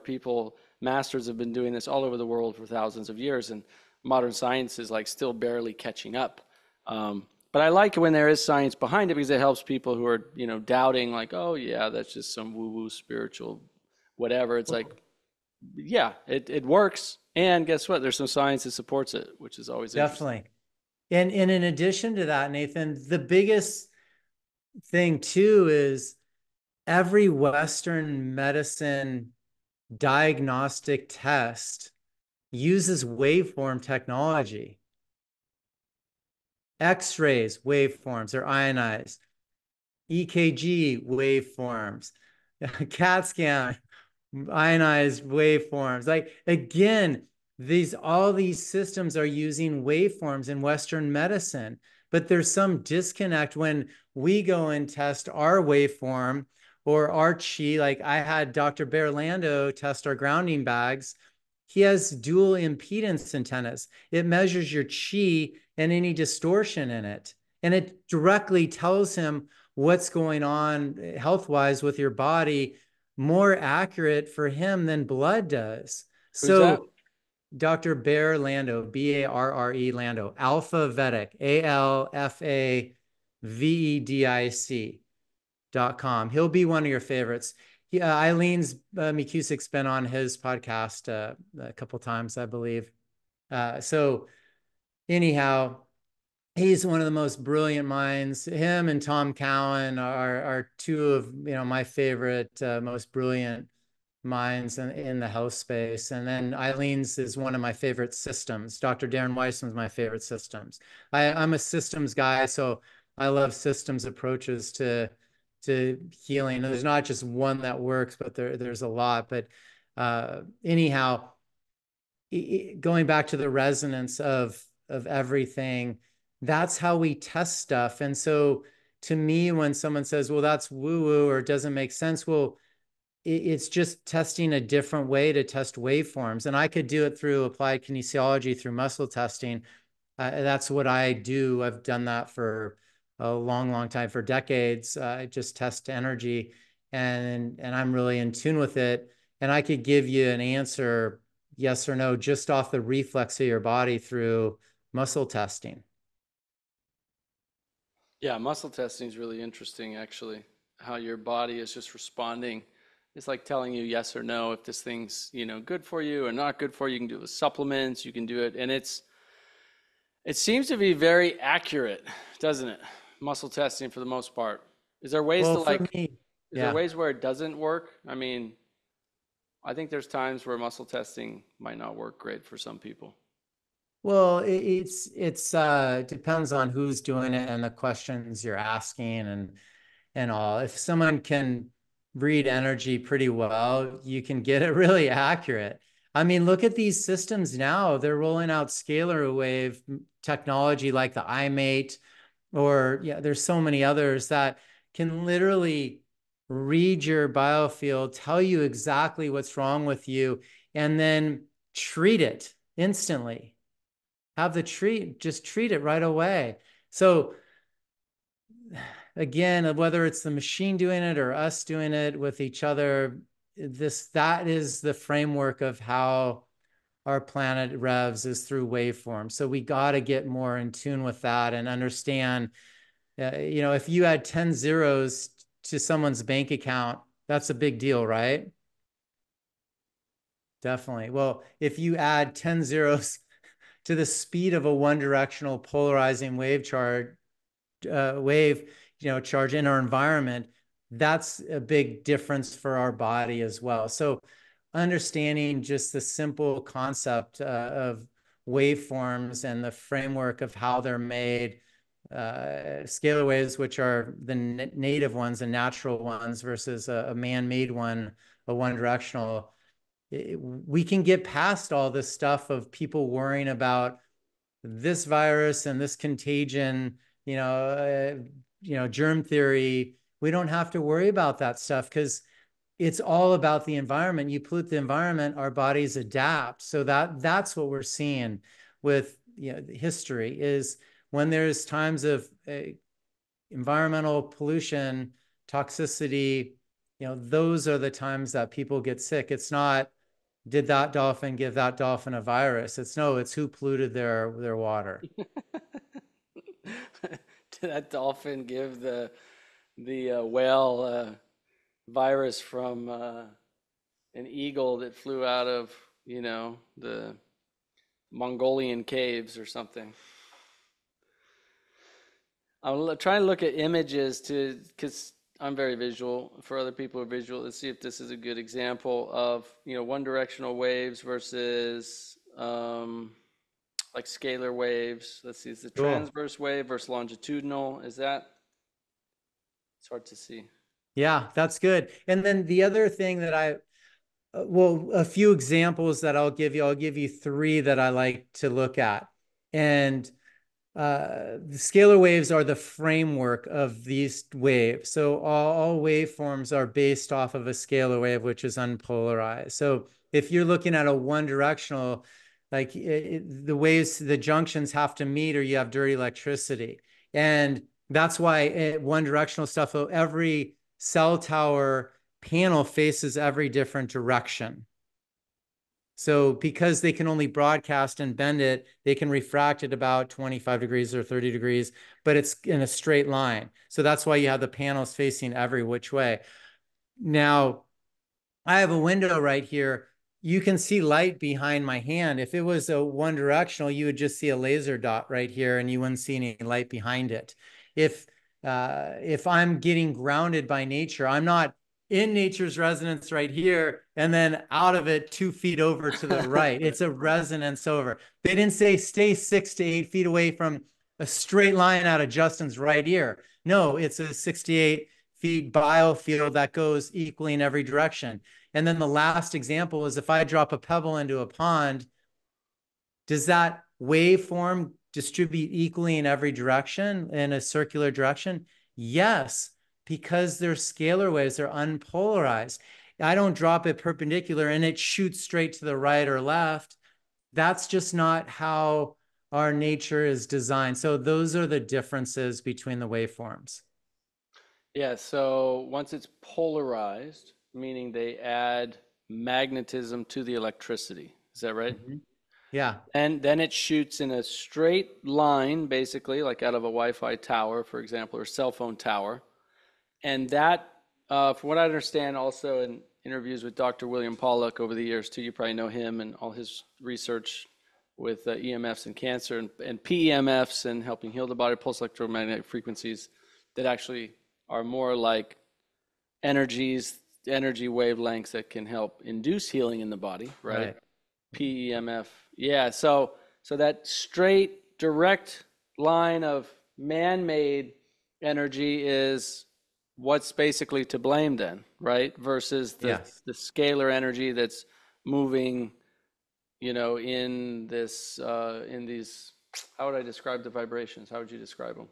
Masters have been doing this all over the world for thousands of years, and modern science is like still barely catching up. But I like when there is science behind it because it helps people who are, doubting, like, oh yeah, that's just some woo-woo spiritual whatever. It's like, yeah, it works. And guess what? There's some science that supports it, which is always interesting. Definitely. And in addition to that, Nathan, the biggest thing too is every Western medicine diagnostic test uses waveform technology. X-rays, waveforms are ionized. EKG, waveforms. CAT scan, ionized waveforms. Like again, all these systems are using waveforms in Western medicine, but there's some disconnect when we go and test our waveform or our chi. Like I had Dr. Bear Lando test our grounding bags. He has dual impedance antennas. It measures your chi and any distortion in it. And it directly tells him what's going on health wise with your body, more accurate for him than blood does. Who's that? So Dr. Bear Lando, Barre Lando, Alpha Vedic, ALFAVEDIC.com. He'll be one of your favorites. Eileen's McCusick's been on his podcast a couple times, I believe. So anyhow, he's one of the most brilliant minds. Him and Tom Cowan are two of my favorite, most brilliant minds in the health space. And then Eileen's is one of my favorite systems. Dr. Darren Weissman's my favorite systems. I'm a systems guy, so I love systems approaches to healing. There's not just one that works, but there's a lot. But anyhow, going back to the resonance of everything, that's how we test stuff. And so to me, when someone says, well, that's woo woo or it doesn't make sense, well, it's just testing a different way to test waveforms. And I could do it through applied kinesiology, through muscle testing. That's what I do. I've done that for a long, long time, for decades. I just test energy, and I'm really in tune with it. And I could give you an answer, yes or no, just off the reflex of your body through muscle testing. Yeah, muscle testing is really interesting, actually. How your body is just responding. It's like telling you yes or no if this thing's, good for you or not good for you. You can do it with supplements, you can do it, and it seems to be very accurate, doesn't it? Muscle testing for the most part. Is there ways Well, to for like, me, is there yeah. ways where it doesn't work? I mean, I think there's times where muscle testing might not work great for some people. Well, it's depends on who's doing it and the questions you're asking and all. If someone can read energy pretty well, you can get it really accurate. I mean, look at these systems now. They're rolling out scalar wave technology like the iMate, or yeah, there's so many others that can literally read your biofield, tell you exactly what's wrong with you, and then treat it instantly. Have the treat, just treat it right away. So again, whether it's the machine doing it or us doing it with each other, that is the framework of how our planet revs, is through waveforms. So we got to get more in tune with that and understand, if you add 10 zeros to someone's bank account, that's a big deal, right? Definitely. Well, if you add 10 zeros to the speed of a one directional polarizing wave, charge in our environment, that's a big difference for our body as well. So understanding just the simple concept of waveforms and the framework of how they're made, scalar waves, which are the native ones and natural ones, versus a man-made one, a one directional. We can get past all this stuff of people worrying about this virus and this contagion, germ theory. We don't have to worry about that stuff because it's all about the environment. You pollute the environment, our bodies adapt. So that's what we're seeing with history, is when there's times of environmental pollution, toxicity, those are the times that people get sick. It's not, did that dolphin give that dolphin a virus? It's no, it's who polluted their water. Did that dolphin give the whale virus from an eagle that flew out of, the Mongolian caves or something? I'm trying to look at images because I'm very visual. For other people who are visual, let's see if this is a good example of, one directional waves versus like scalar waves. Let's see, is the Cool. transverse wave versus longitudinal? Is that? It's hard to see. Yeah, that's good. And then the other thing that well, a few examples that I'll give you three that I like to look at. And the scalar waves are the framework of these waves. So all waveforms are based off of a scalar wave, which is unpolarized. So if you're looking at a one directional, like the waves, the junctions have to meet or you have dirty electricity. And that's why one directional stuff, every cell tower panel faces every different direction. So because they can only broadcast and bend it, they can refract it about 25 degrees or 30 degrees, but it's in a straight line. So that's why you have the panels facing every which way. Now, I have a window right here. You can see light behind my hand. If it was a one directional, you would just see a laser dot right here and you wouldn't see any light behind it. If if I'm getting grounded by nature, I'm not in nature's resonance right here and then out of it 2 feet over to the right. It's a resonance over. They didn't say stay 6 to 8 feet away from a straight line out of Justin's right ear. No, it's a 68 feet biofield that goes equally in every direction. And then the last example is if I drop a pebble into a pond, does that waveform distribute equally in every direction, in a circular direction? Yes, because they're scalar waves, they're unpolarized. I don't drop it perpendicular and it shoots straight to the right or left. That's just not how our nature is designed. So those are the differences between the waveforms. Yeah, so once it's polarized, meaning they add magnetism to the electricity. Is that right? Mhm. Yeah. And then it shoots in a straight line, basically, like out of a Wi-Fi tower, for example, or cell phone tower. And that, from what I understand, also in interviews with Dr. William Pollack over the years too, you probably know him and all his research with EMFs and cancer and PEMFs and helping heal the body, pulse electromagnetic frequencies that actually are more like energy wavelengths that can help induce healing in the body, right? Right. PEMF. Yeah, so that straight, direct line of man-made energy is what's basically to blame then, right? Versus Yes. the scalar energy that's moving, in this in these. How would I describe the vibrations? How would you describe them?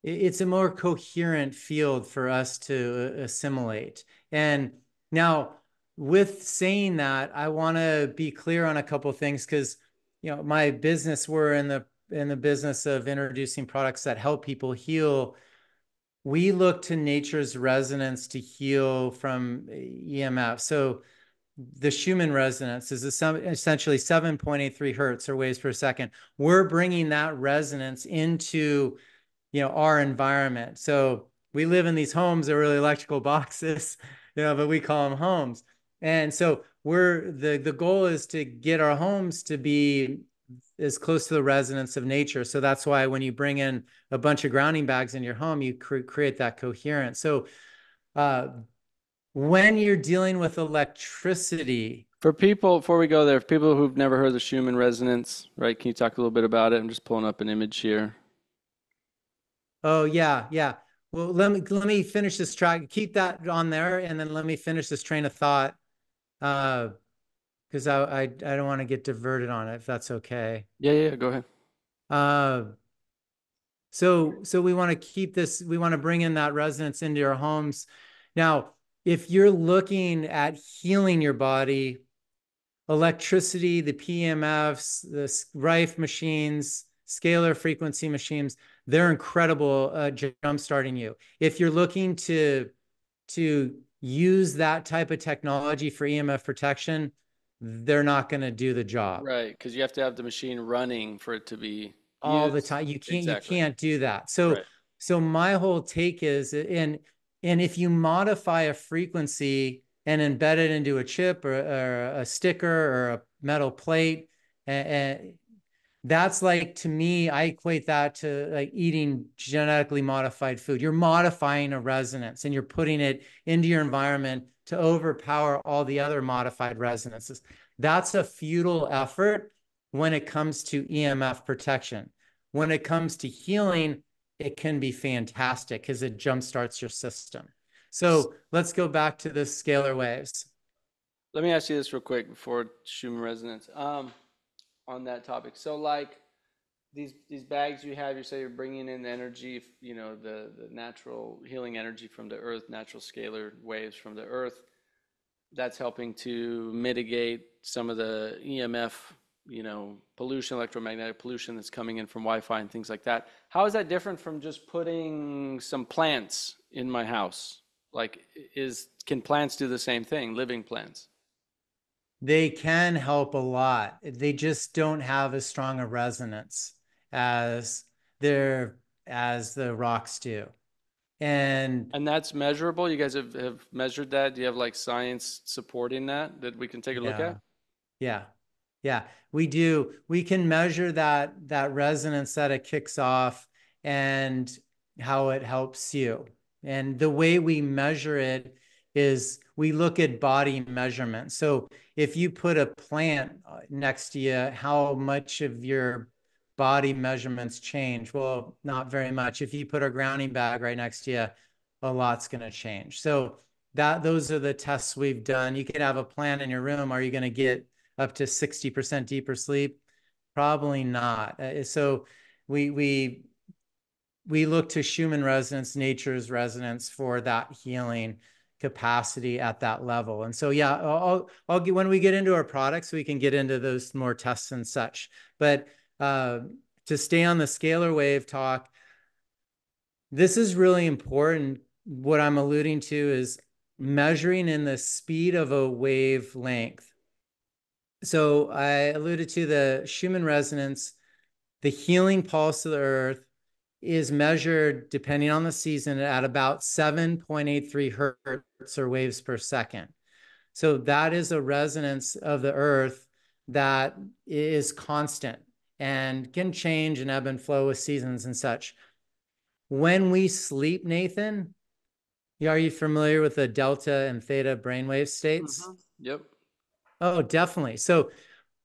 It's a more coherent field for us to assimilate. And now, with saying that, I want to be clear on a couple of things because, my business, we're in the business of introducing products that help people heal. We look to nature's resonance to heal from EMF. So the Schumann resonance is essentially 7.83 hertz or waves per second. We're bringing that resonance into our environment. So we live in these homes that are really electrical boxes, but we call them homes. And so the goal is to get our homes to be as close to the resonance of nature. So that's why when you bring in a bunch of grounding bags in your home, you create that coherence. So uh, when you're dealing with electricity, For people, before we go there, for people who've never heard the Schumann resonance, right? Can you talk a little bit about it? I'm just pulling up an image here. oh yeah, yeah. Well, let me finish this track. Keep that on there, and then let me finish this train of thought. Because I don't want to get diverted on it, if that's okay. Yeah, yeah, go ahead. Uh, so we want to keep this. We want to bring in that resonance into your homes. Now, if you're looking at healing your body, electricity, the PMFs, the Rife machines, scalar frequency machines, they're incredible jump starting you. If you're looking to use that type of technology for EMF protection, they're not going to do the job Right, because you have to have the machine running for it to be all the used. time. You Exactly. can't do that. So Right. so my whole take is, and if you modify a frequency and embed it into a chip or a sticker or a metal plate, and that's like, to me, I equate that to like eating genetically modified food. You're modifying a resonance and you're putting it into your environment to overpower all the other modified resonances. That's a futile effort when it comes to EMF protection. When it comes to healing, it can be fantastic because it jumpstarts your system. S- So let's go back to the scalar waves. Let me ask you this real quick before Schumann resonance. On that topic. So like these bags you have, you say you're bringing in energy, the natural healing energy from the earth, natural scalar waves from the earth. That's helping to mitigate some of the EMF, pollution, electromagnetic pollution that's coming in from Wi-Fi and things like that. How is that different from just putting some plants in my house? Like, can plants do the same thing, living plants? They can help a lot. They just don't have as strong a resonance as their as the rocks do. And And that's measurable. You guys have measured that. Do you have like science supporting that we can take a look yeah, at? yeah, yeah, we do. We can measure that resonance that it kicks off and how it helps you. And the way we measure it is we look at body measurement. So if you put a plant next to you, how much of your body measurements change? Well, not very much. If you put a grounding bag right next to you, a lot's going to change. So those are the tests we've done. You could have a plant in your room. Are you going to get up to 60% deeper sleep? Probably not. So we we we look to Schumann resonance, nature's resonance for that healing capacity at that level. And so yeah, I'll get, when we get into our products, we can get into those more tests and such. But to stay on the scalar wave talk, this is really important. What I'm alluding to is measuring in the speed of a wavelength. So I alluded to the Schumann resonance. The healing pulse of the earth is measured, depending on the season, at about 7.83 hertz or waves per second. So that is a resonance of the earth that is constant and can change and ebb and flow with seasons and such. When we sleep, Nathan, are you familiar with the delta and theta brainwave states? Yep. Oh, definitely. So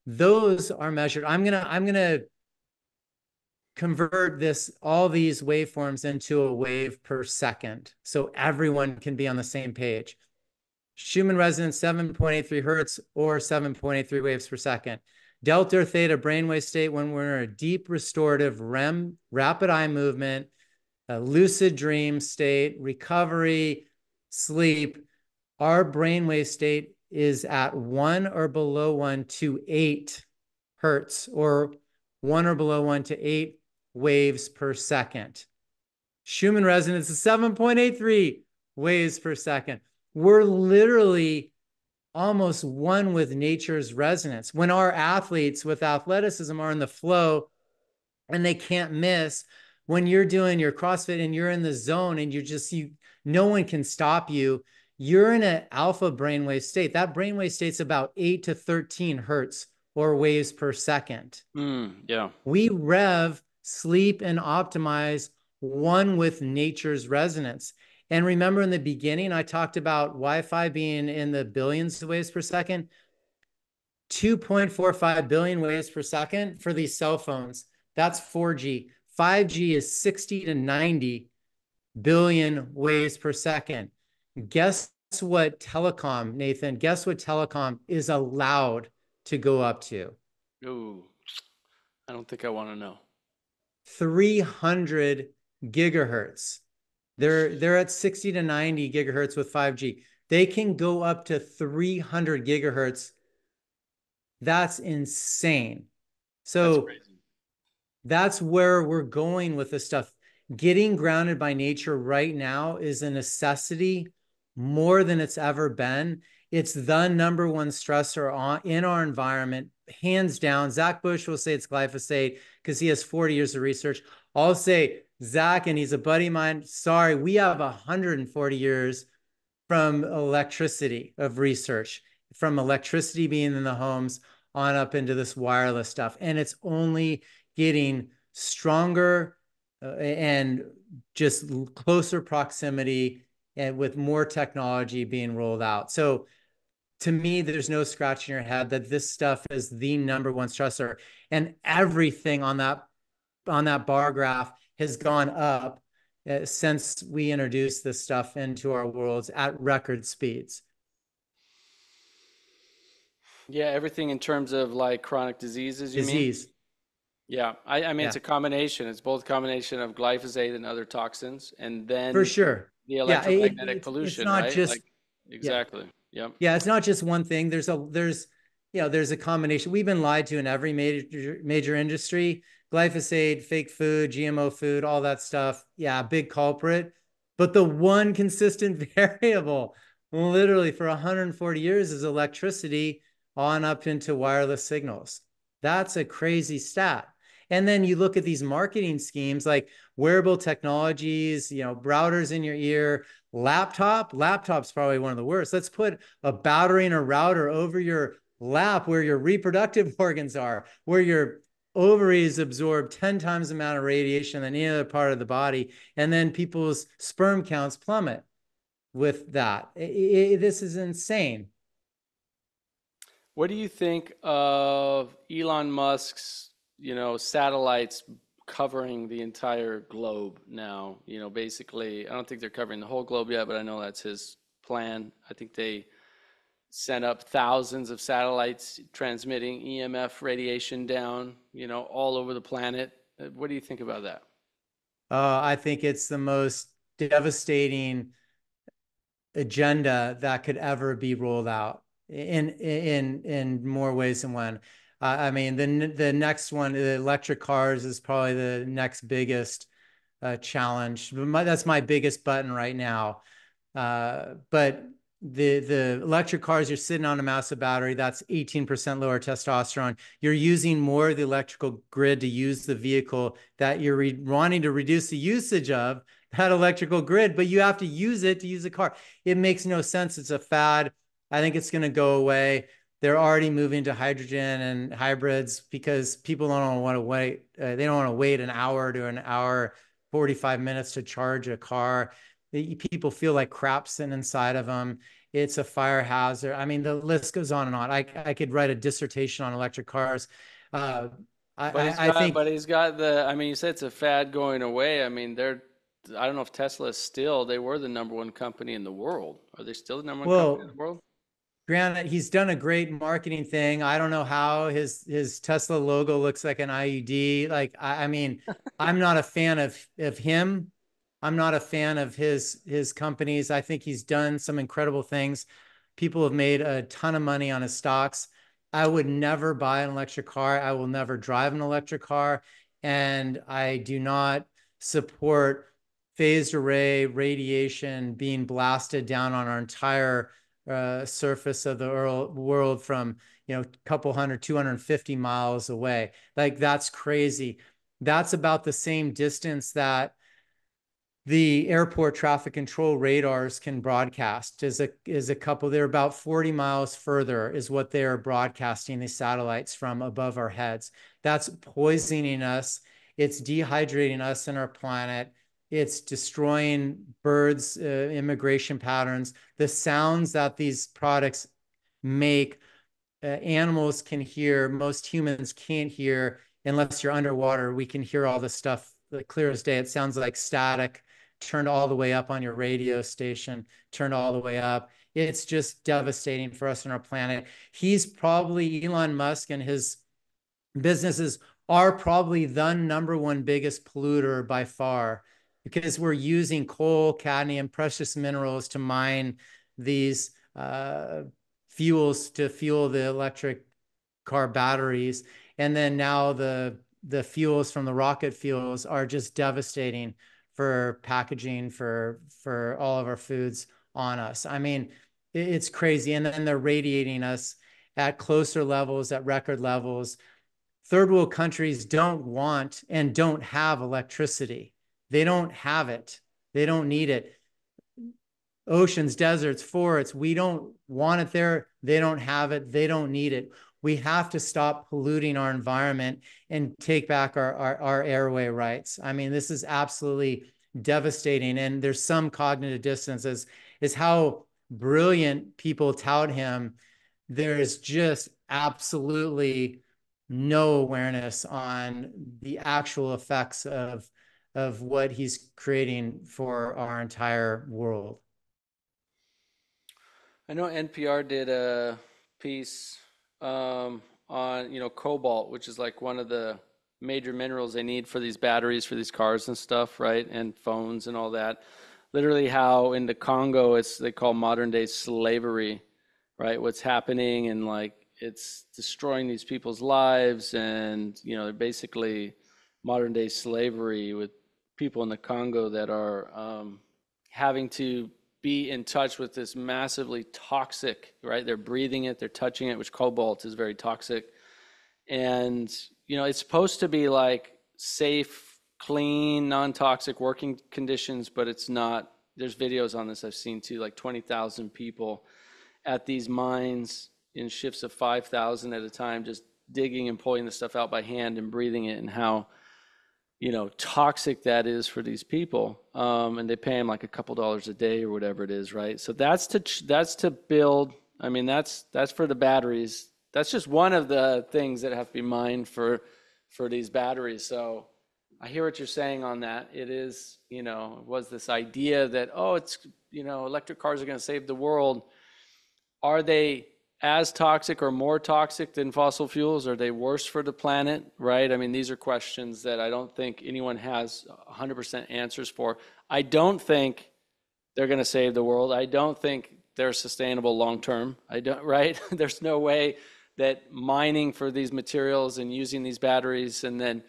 those are measured. I'm gonna convert all these waveforms into a wave per second, so everyone can be on the same page. Schumann resonance 7.83 hertz or 7.83 waves per second. Delta or theta brainwave state when we're in a deep restorative REM, rapid eye movement, a lucid dream state, recovery, sleep. Our brainwave state is at 1 or below 1 to 8 hertz, or 1 or below 1 to 8 waves per second. Schumann resonance is 7.83 waves per second. We're literally almost one with nature's resonance. When our athletes with athleticism are in the flow and they can't miss, when you're doing your CrossFit and you're in the zone and no one can stop you, you're in an alpha brainwave state. That brainwave state's about 8 to 13 hertz or waves per second. Yeah. We rev, sleep, and optimize one with nature's resonance. And remember in the beginning, I talked about Wi-Fi being in the billions of waves per second, 2.45 billion waves per second for these cell phones. That's 4G. 5G is 60 to 90 billion waves per second. Guess what telecom, Nathan? Guess what telecom is allowed to go up to? Ooh, I don't think I want to know. 300 gigahertz. They're at 60 to 90 gigahertz with 5G. They can go up to 300 gigahertz. That's insane. That's So crazy. that's where we're going with this stuff. Getting grounded by nature right now is a necessity more than it's ever been. It's the number one stressor in our environment, hands down. Zach Bush will say it's glyphosate because he has 40 years of research. I'll say, Zach, and he's a buddy of mine, sorry, we have 140 years from electricity of research, from electricity being in the homes on up into this wireless stuff. And it's only getting stronger and just closer proximity and with more technology being rolled out. So to me, there's no scratching your head that this stuff is the number one stressor, and everything on that bar graph has gone up since we introduced this stuff into our worlds at record speeds. Yeah, everything in terms of like chronic diseases, you mean? Disease. Yeah, I mean, Yeah, it's a combination. It's both a combination of glyphosate and other toxins, and for then sure. the Yeah, electromagnetic it's pollution, not right? just, Like, yeah. exactly. Yep. Yeah, it's not just one thing. There's a combination. We've been lied to in every major industry. Glyphosate, fake food, GMO food, all that stuff. Yeah, big culprit. But the one consistent variable, literally for 140 years, is electricity on up into wireless signals. That's a crazy stat. And then you look at these marketing schemes like wearable technologies, routers in your ear, laptop's probably one of the worst. Let's put a battery and a router over your lap where your reproductive organs are, where your ovaries absorb 10 times the amount of radiation than any other part of the body, and then people's sperm counts plummet with that. This is insane. What do you think of Elon Musk's, satellites covering the entire globe now? Basically, I don't think they're covering the whole globe yet, but I know that's his plan. I think they sent up thousands of satellites transmitting EMF radiation down, all over the planet. What do you think about that? I think it's the most devastating agenda that could ever be rolled out in more ways than one. I mean, the next one, the electric cars, is probably the next biggest challenge. That's my biggest button right now. But the electric cars, you're sitting on a massive battery. That's 18% lower testosterone. You're using more of the electrical grid to use the vehicle that you're wanting to reduce the usage of that electrical grid, but you have to use it to use the car. It makes no sense. It's a fad. I think it's going to go away. They're already moving to hydrogen and hybrids because people don't want to wait. They don't want to wait an hour to an hour, 45 minutes to charge a car. People feel like crap sitting inside of them. It's a fire hazard. I mean, the list goes on and on. I could write a dissertation on electric cars. Uh, I think, But he's got the. I mean, you said it's a fad going away. I mean, they're. I don't know if Tesla is still. They were the number one company in the world. Are they still the number one company in well, the world? granted, he's done a great marketing thing. I don't know how his Tesla logo looks like an IUD. Like, I mean, I'm not a fan of him. I'm not a fan of his companies. I think he's done some incredible things. People have made a ton of money on his stocks. I would never buy an electric car. I will never drive an electric car. And I do not support phased array radiation being blasted down on our entire surface of the world from, a couple hundred, 250 miles away. Like, that's crazy. That's about the same distance that the airport traffic control radars can broadcast. Is a couple. They're about 40 miles further is what they're broadcasting these satellites from above our heads. That's poisoning us. It's dehydrating us and our planet. It's destroying birds' immigration patterns. The sounds that these products make, animals can hear. Most humans can't hear unless you're underwater. We can hear all this stuff clear as day. It sounds like static turned all the way up on your radio station, turned all the way up. It's just devastating for us and our planet. He's probably, Elon Musk and his businesses are probably the number one biggest polluter by far, because we're using coal, cadmium, precious minerals to mine these fuels to fuel the electric car batteries. And then now the fuels from the rocket fuels are just devastating for packaging, for all of our foods on us. I mean, it's crazy. And then they're radiating us at closer levels, at record levels. Third world countries don't want and don't have electricity. They don't have it. They don't need it. Oceans, deserts, forests, we don't want it there. They don't have it. They don't need it. We have to stop polluting our environment and take back our airway rights. I mean, this is absolutely devastating. And there's some cognitive dissonance is how brilliant people tout him. There's just absolutely no awareness on the actual effects of what he's creating for our entire world. I know NPR did a piece on, cobalt, which is like one of the major minerals they need for these batteries for these cars and stuff, right? And phones and all that. Literally how in the Congo they call modern day slavery, right? What's happening and like it's destroying these people's lives and, they're basically modern day slavery with people in the Congo that are having to be in touch with this massively toxic, right? They're breathing it, they're touching it, which cobalt is very toxic. And, it's supposed to be like safe, clean, non-toxic working conditions, but it's not. There's videos on this I've seen too, like 20,000 people at these mines in shifts of 5,000 at a time, just digging and pulling the stuff out by hand and breathing it, and how toxic that is for these people. And they pay them like a couple dollars a day or whatever it is, right? So that's to build. I mean, that's for the batteries. That's just one of the things that have to be mined for these batteries. So I hear what you're saying on that. It is, was this idea that, oh, it's, electric cars are going to save the world. Are they as toxic or more toxic than fossil fuels? Are they worse for the planet, right? I mean, these are questions that I don't think anyone has 100% answers for. I don't think they're going to save the world. I don't think they're sustainable long term. I don't, right? There's no way that mining for these materials and using these batteries, and then,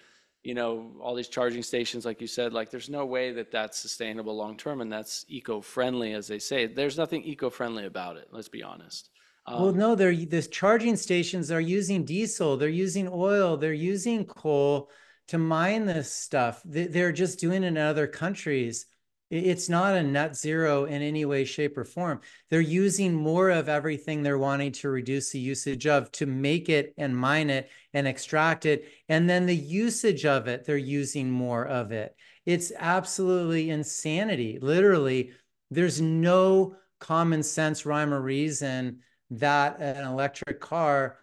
all these charging stations, like you said, like there's no way that that's sustainable long term and that's eco-friendly, as they say. There's nothing eco-friendly about it, let's be honest. Well, no, this charging stations are using diesel, they're using oil, they're using coal to mine this stuff. They're just doing it in other countries. It's not a net zero in any way, shape, or form. They're using more of everything they're wanting to reduce the usage of to make it and mine it and extract it. And then the usage of it, they're using more of it. It's absolutely insanity. Literally, there's no common sense, rhyme, or reason that an electric car,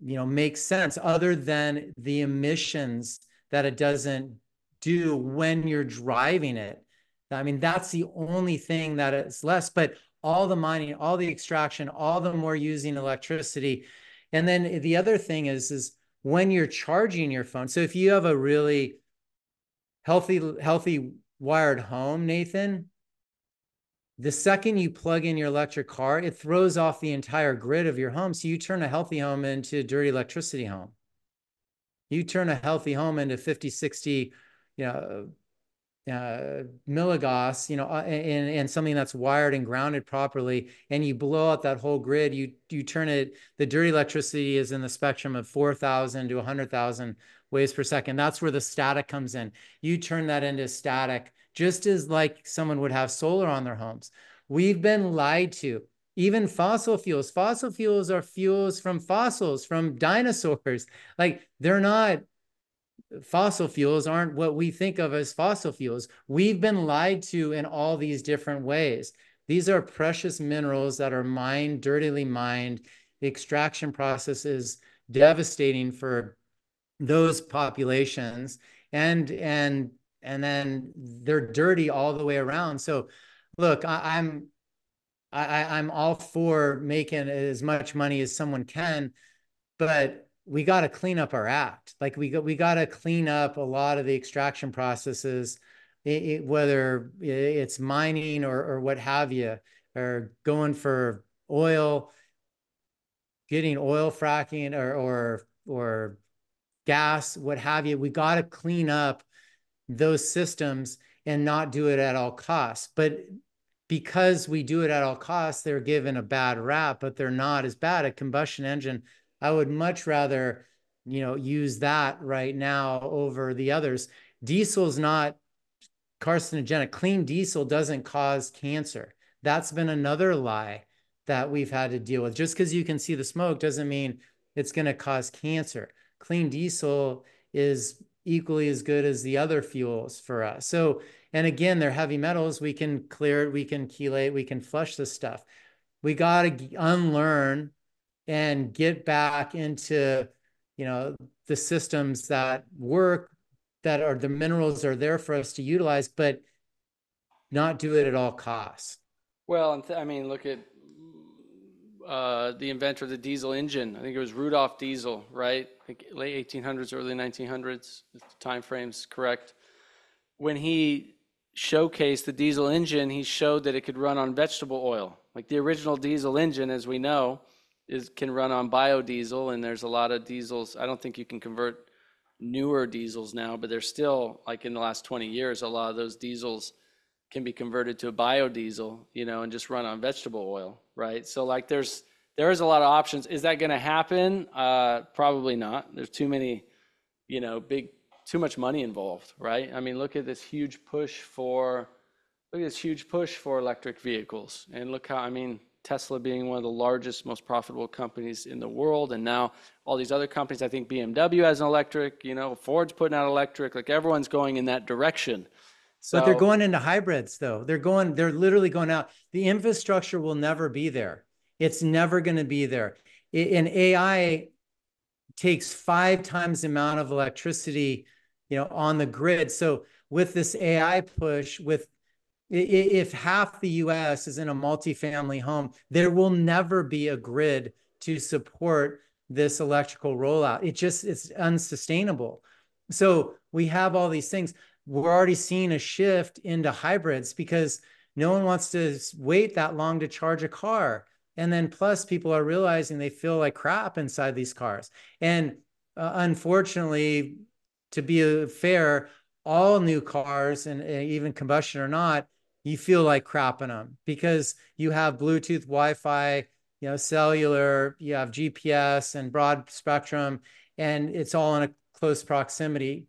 makes sense other than the emissions that it doesn't do when you're driving it. I mean, that's the only thing that is less, but all the mining, all the extraction, all the more using electricity. And then the other thing is when you're charging your phone. So if you have a really healthy wired home, Nathan, the second you plug in your electric car, it throws off the entire grid of your home. So you turn a healthy home into a dirty electricity home. You turn a healthy home into 50, 60, milligauss, and something that's wired and grounded properly, and you blow out that whole grid, you turn it, the dirty electricity is in the spectrum of 4,000 to 100,000 waves per second. That's where the static comes in. You turn that into static, just as like someone would have solar on their homes. We've been lied to. Even fossil fuels. Fossil fuels are fuels from fossils, from dinosaurs. Like they're not, fossil fuels aren't what we think of as fossil fuels. We've been lied to in all these different ways. These are precious minerals that are mined, dirtily mined. The extraction process is devastating for those populations, and then they're dirty all the way around. So look, I'm all for making as much money as someone can, but we got to clean up our act. Like we got to clean up a lot of the extraction processes, whether it's mining or what have you, or going for oil, getting oil fracking or gas, what have you. We got to clean up those systems and not do it at all costs. But because we do it at all costs, they're given a bad rap, but they're not as bad. A combustion engine, I would much rather, use that right now over the others. Diesel's not carcinogenic. Clean diesel doesn't cause cancer. That's been another lie that we've had to deal with. Just because you can see the smoke doesn't mean it's going to cause cancer. Clean diesel is equally as good as the other fuels for us. So, and again, they're heavy metals. We can clear it, we can chelate, we can flush this stuff. We got to unlearn and get back into, the systems that work, that are the minerals are there for us to utilize, but not do it at all costs. Well, I mean, look at the inventor of the diesel engine. I think it was Rudolf Diesel, right? Like late 1800s, early 1900s, if the time frame's correct. When he showcased the diesel engine, he showed that it could run on vegetable oil. Like the original diesel engine, as we know, can run on biodiesel, and there's a lot of diesels. I don't think you can convert newer diesels now, but there's still, like in the last 20 years, a lot of those diesels can be converted to a biodiesel, and just run on vegetable oil, right? So like there is a lot of options. Is that going to happen? Probably not. There's too many, too much money involved, right? I mean, look at this huge push for electric vehicles, and look how, I mean, Tesla being one of the largest, most profitable companies in the world, and now all these other companies. I think BMW has an electric, Ford's putting out electric, like everyone's going in that direction. But they're going into hybrids, though. They're literally going out. The infrastructure will never be there. It's never going to be there. And AI takes 5 times the amount of electricity, on the grid. So with this AI push, if half the US is in a multifamily home, there will never be a grid to support this electrical rollout. It's unsustainable. So we have all these things. We're already seeing a shift into hybrids because no one wants to wait that long to charge a car. And then plus people are realizing they feel like crap inside these cars. And unfortunately, to be fair, all new cars and even combustion or not, you feel like crap in them because you have Bluetooth, Wi-Fi, cellular, you have GPS and broad spectrum, and it's all in a close proximity.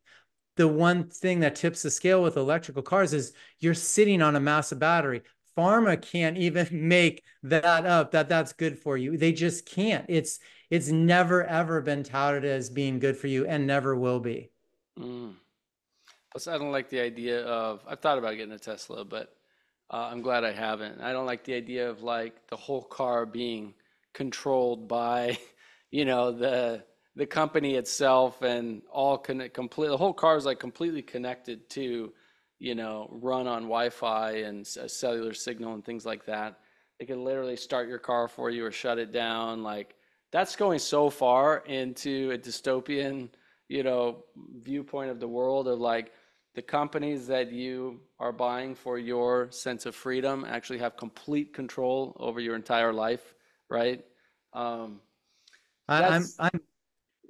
The one thing that tips the scale with electrical cars is you're sitting on a massive battery. Pharma can't even make that up that that's good for you. They just can't. It's never ever been touted as being good for you and never will be. Mm. Plus, I don't like the idea of, I've thought about getting a Tesla, but I'm glad I haven't. I don't like the idea of like the whole car being controlled by, the company itself and all connect complete. The whole car is like completely connected to, run on Wi-Fi and a cellular signal and things like that. They can literally start your car for you or shut it down. Like that's going so far into a dystopian, viewpoint of the world of like the companies that you are buying for your sense of freedom actually have complete control over your entire life, right? Um, I, I'm that's I'm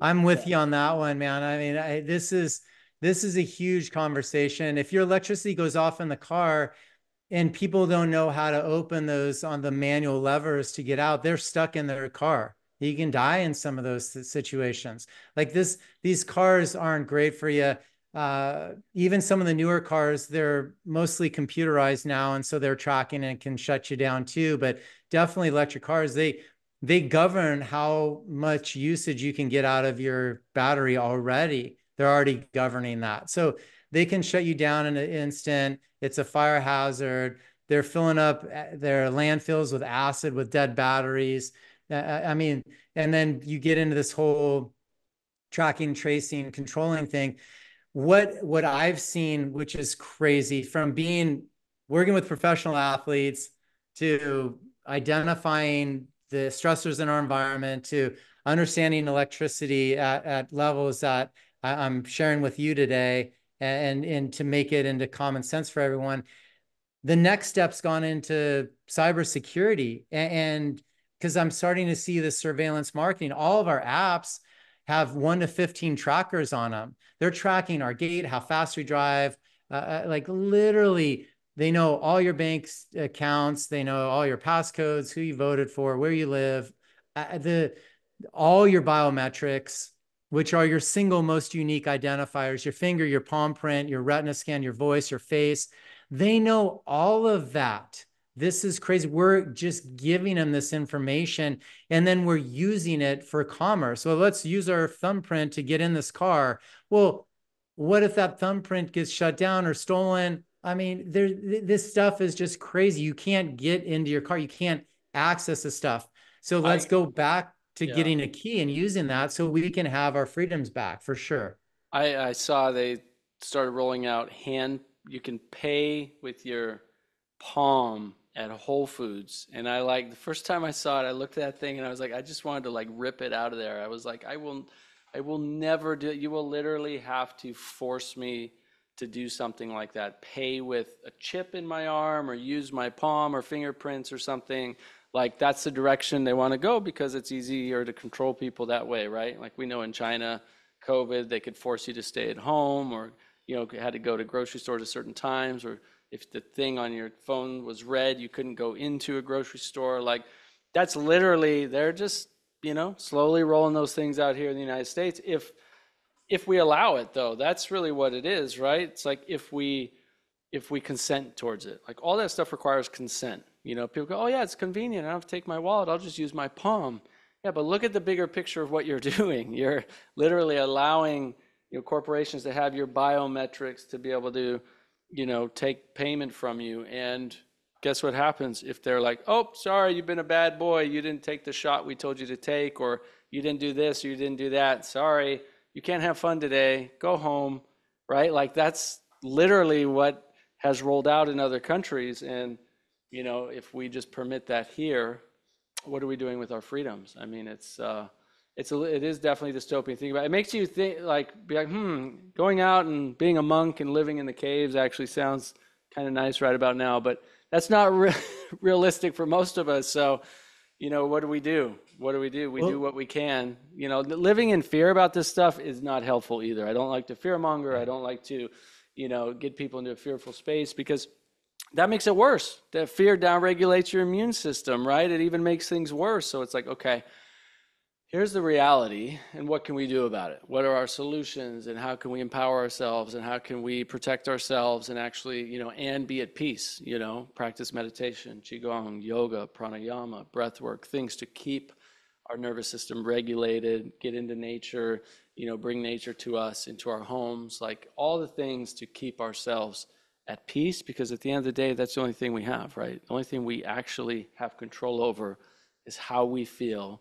I'm with yeah. you on that one, man. I mean, this is a huge conversation. If your electricity goes off in the car, and people don't know how to open those on the manual levers to get out, they're stuck in their car. You can die in some of those situations. Like these cars aren't great for you. Even some of the newer cars, they're mostly computerized now, and so they're tracking and can shut you down too. But definitely electric cars, they govern how much usage you can get out of your battery already. They're already governing that. So they can shut you down in an instant. It's a fire hazard. They're filling up their landfills with acid with dead batteries. I mean, and then you get into this whole tracking, tracing, controlling thing. What I've seen, which is crazy, from being working with professional athletes to identifying the stressors in our environment to understanding electricity at levels that I'm sharing with you today, and to make it into common sense for everyone, the next step's gone into cybersecurity. And because I'm starting to see the surveillance marketing, all of our apps have 1 to 15 trackers on them. They're tracking our gait, how fast we drive, like literally they know all your bank's accounts, they know all your passcodes, who you voted for, where you live, the all your biometrics, which are your single most unique identifiers, your finger, your palm print, your retina scan, your voice, your face. They know all of that. This is crazy. We're just giving them this information and then we're using it for commerce. So let's use our thumbprint to get in this car. Well, what if that thumbprint gets shut down or stolen? I mean, this stuff is just crazy. You can't get into your car. You can't access the stuff. So let's I go back to yeah. getting a key and using that so we can have our freedoms back for sure. I saw they started rolling out you can pay with your palm at Whole Foods. And I like the first time I saw it, I looked at that thing and I was like, I just wanted to like rip it out of there. I was like, I will never do it. You will literally have to force me to do something like that. Pay with a chip in my arm or use my palm or fingerprints or something. Like that's the direction they want to go because it's easier to control people that way, right? Like we know in China, COVID, they could force you to stay at home or, had to go to grocery stores at certain times, or if the thing on your phone was red, you couldn't go into a grocery store. Like that's literally, they're just, slowly rolling those things out here in the United States. If we allow it though, that's really what it is, right? It's like if we consent towards it. Like all that stuff requires consent. People go, oh yeah, it's convenient. I don't have to take my wallet. I'll just use my palm. Yeah, but look at the bigger picture of what you're doing. You're literally allowing corporations to have your biometrics to be able to, take payment from you. And guess what happens if they're like, oh, sorry, you've been a bad boy. You didn't take the shot we told you to take, or you didn't do this, or you didn't do that. Sorry, you can't have fun today. Go home, right? Like that's literally what has rolled out in other countries. And, if we just permit that here, what are we doing with our freedoms? I mean, it is definitely dystopian thing about it. It makes you think like be like, going out and being a monk and living in the caves actually sounds kind of nice right about now, but that's not realistic for most of us. So, what do we do? What do we do? We do Well, what we can. Living in fear about this stuff is not helpful either. I don't like to fearmonger. I don't like to, get people into a fearful space because that makes it worse. That fear downregulates your immune system, right? It even makes things worse. So it's like, okay, here's the reality, and what can we do about it? What are our solutions, and how can we empower ourselves, and how can we protect ourselves and actually, and be at peace, practice meditation, qigong, yoga, pranayama, breath work, things to keep our nervous system regulated, get into nature, bring nature to us, into our homes, like all the things to keep ourselves at peace, because at the end of the day, that's the only thing we have, right? The only thing we actually have control over is how we feel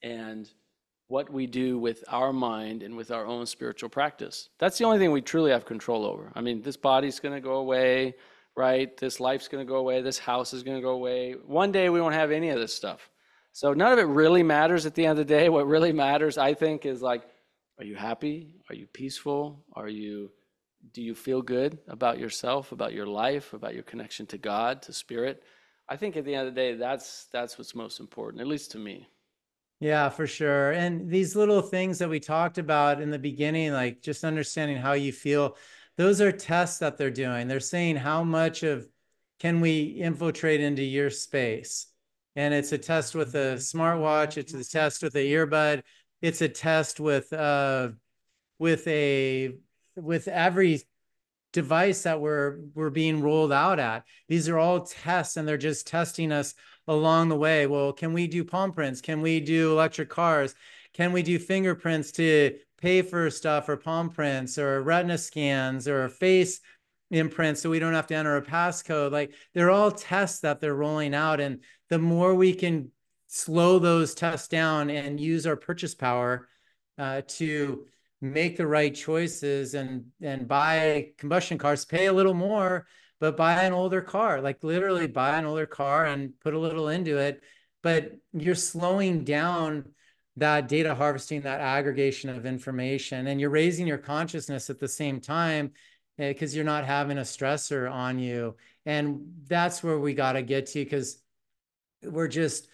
and what we do with our mind and with our own spiritual practice. That's the only thing we truly have control over. I mean, this body's going to go away, right? This life's going to go away. This house is going to go away. One day we won't have any of this stuff. So none of it really matters at the end of the day. What really matters, I think, is like, are you happy? Are you peaceful? Do you feel good about yourself, about your life, about your connection to God, to spirit? I think at the end of the day, that's what's most important, at least to me. yeah, for sure. And these little things that we talked about in the beginning, like just understanding how you feel, those are tests that they're doing. They're saying how much of can we infiltrate into your space? And it's a test with a smartwatch, it's a test with an earbud, it's a test with a with every device that we're being rolled out at. These are all tests, and they're just testing us along the way. Well, can we do palm prints? Can we do electric cars? Can we do fingerprints to pay for stuff, or palm prints, or retina scans, or face imprints so we don't have to enter a passcode? Like, they're all tests that they're rolling out. And the more we can slow those tests down and use our purchase power to make the right choices and buy combustion cars, pay a little more, but buy an older car, like literally buy an older car and put a little into it. But you're slowing down that data harvesting, that aggregation of information, and you're raising your consciousness at the same time because you're not having a stressor on you. And that's where we got to get to, because we're just,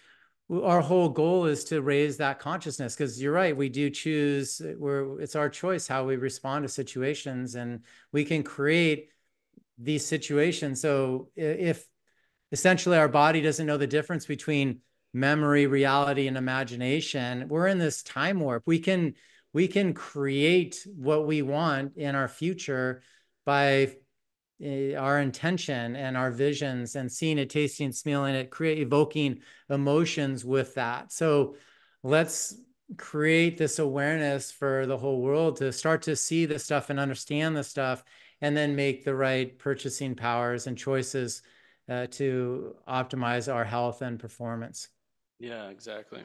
our whole goal is to raise that consciousness, because you're right, we do choose, it's our choice how we respond to situations, and we can create these situations. So if essentially our body doesn't know the difference between memory, reality, and imagination, we're in this time warp. We can create what we want in our future by our intention and our visions, and seeing it, tasting, smelling it, evoking emotions with that. So let's create this awareness for the whole world to start to see this stuff and understand this stuff, and then make the right purchasing powers and choices to optimize our health and performance. Yeah, exactly.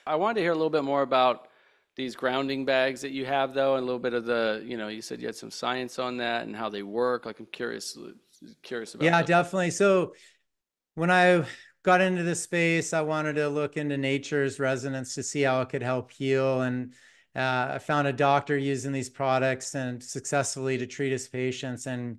I wanted to hear a little bit more about these grounding bags that you have, though, and a little bit of the, you said you had some science on that and how they work. Like, I'm curious about Yeah, those. definitely. So when I got into this space, I wanted to look into nature's resonance to see how it could help heal. And I found a doctor using these products and successfully to treat his patients, and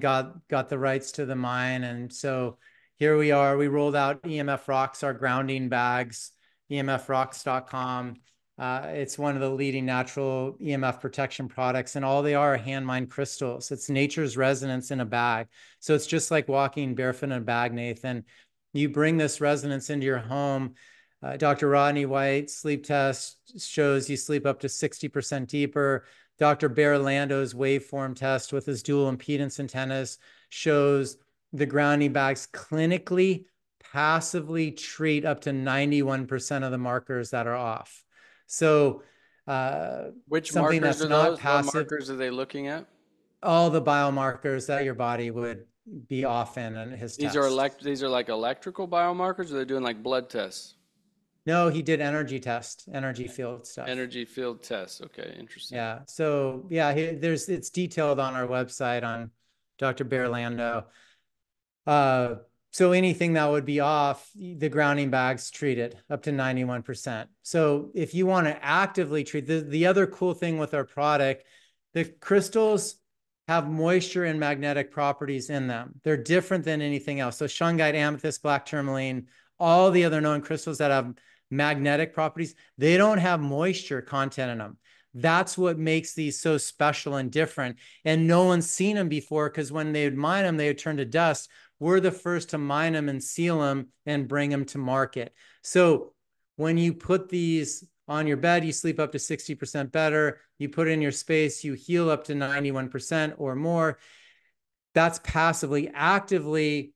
got the rights to the mine. And so here we are. We rolled out EMF Rocks, our grounding bags, emfrocks.com. It's one of the leading natural EMF protection products, and all they are hand mined crystals. It's nature's resonance in a bag. So it's just like walking barefoot in a bag, Nathan. You bring this resonance into your home. Dr. Rodney White's sleep test shows you sleep up to 60% deeper. Dr. Bear Lando's waveform test with his dual impedance antennas shows the grounding bags clinically passively treat up to 91% of the markers that are off. So Which something markers that's are not those? What passive, markers are they looking at? all the biomarkers that your body would be off in his test. These are like electrical biomarkers, or they're doing like blood tests? No, he did energy test, energy field stuff. Energy field tests. Okay, interesting. Yeah. So yeah, it's detailed on our website on Dr. Bear Lando. Uh, so anything that would be off, the grounding bags treat it up to 91%. So if you want to actively treat, the other cool thing with our product, the crystals have moisture and magnetic properties in them. They're different than anything else. So shungite, amethyst, black tourmaline, all the other known crystals that have magnetic properties, they don't have moisture content in them. That's what makes these so special and different. And no one's seen them before, because when they would mine them, they would turn to dust. We're the first to mine them and seal them and bring them to market. So when you put these on your bed, you sleep up to 60% better. You put it in your space, you heal up to 91% or more. That's passively. Actively,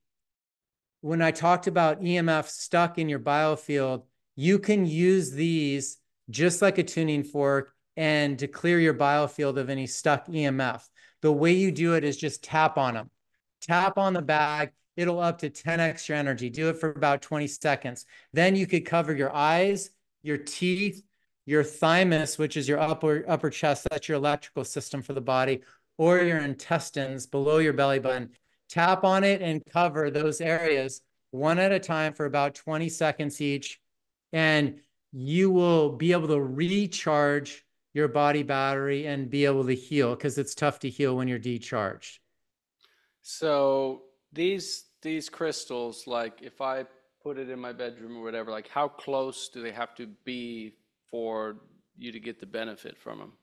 when I talked about EMF stuck in your biofield, you can use these just like a tuning fork and to clear your biofield of any stuck EMF. The way you do it is just tap on them. Tap on the bag. It'll up to 10x your energy. Do it for about 20 seconds. Then you could cover your eyes, your teeth, your thymus, which is your upper chest. That's your electrical system for the body, or your intestines below your belly button. Tap on it and cover those areas one at a time for about 20 seconds each. And you will be able to recharge your body battery and be able to heal, because it's tough to heal when you're decharged. So these crystals, like if I put it in my bedroom or whatever, like how close do they have to be for you to get the benefit from them?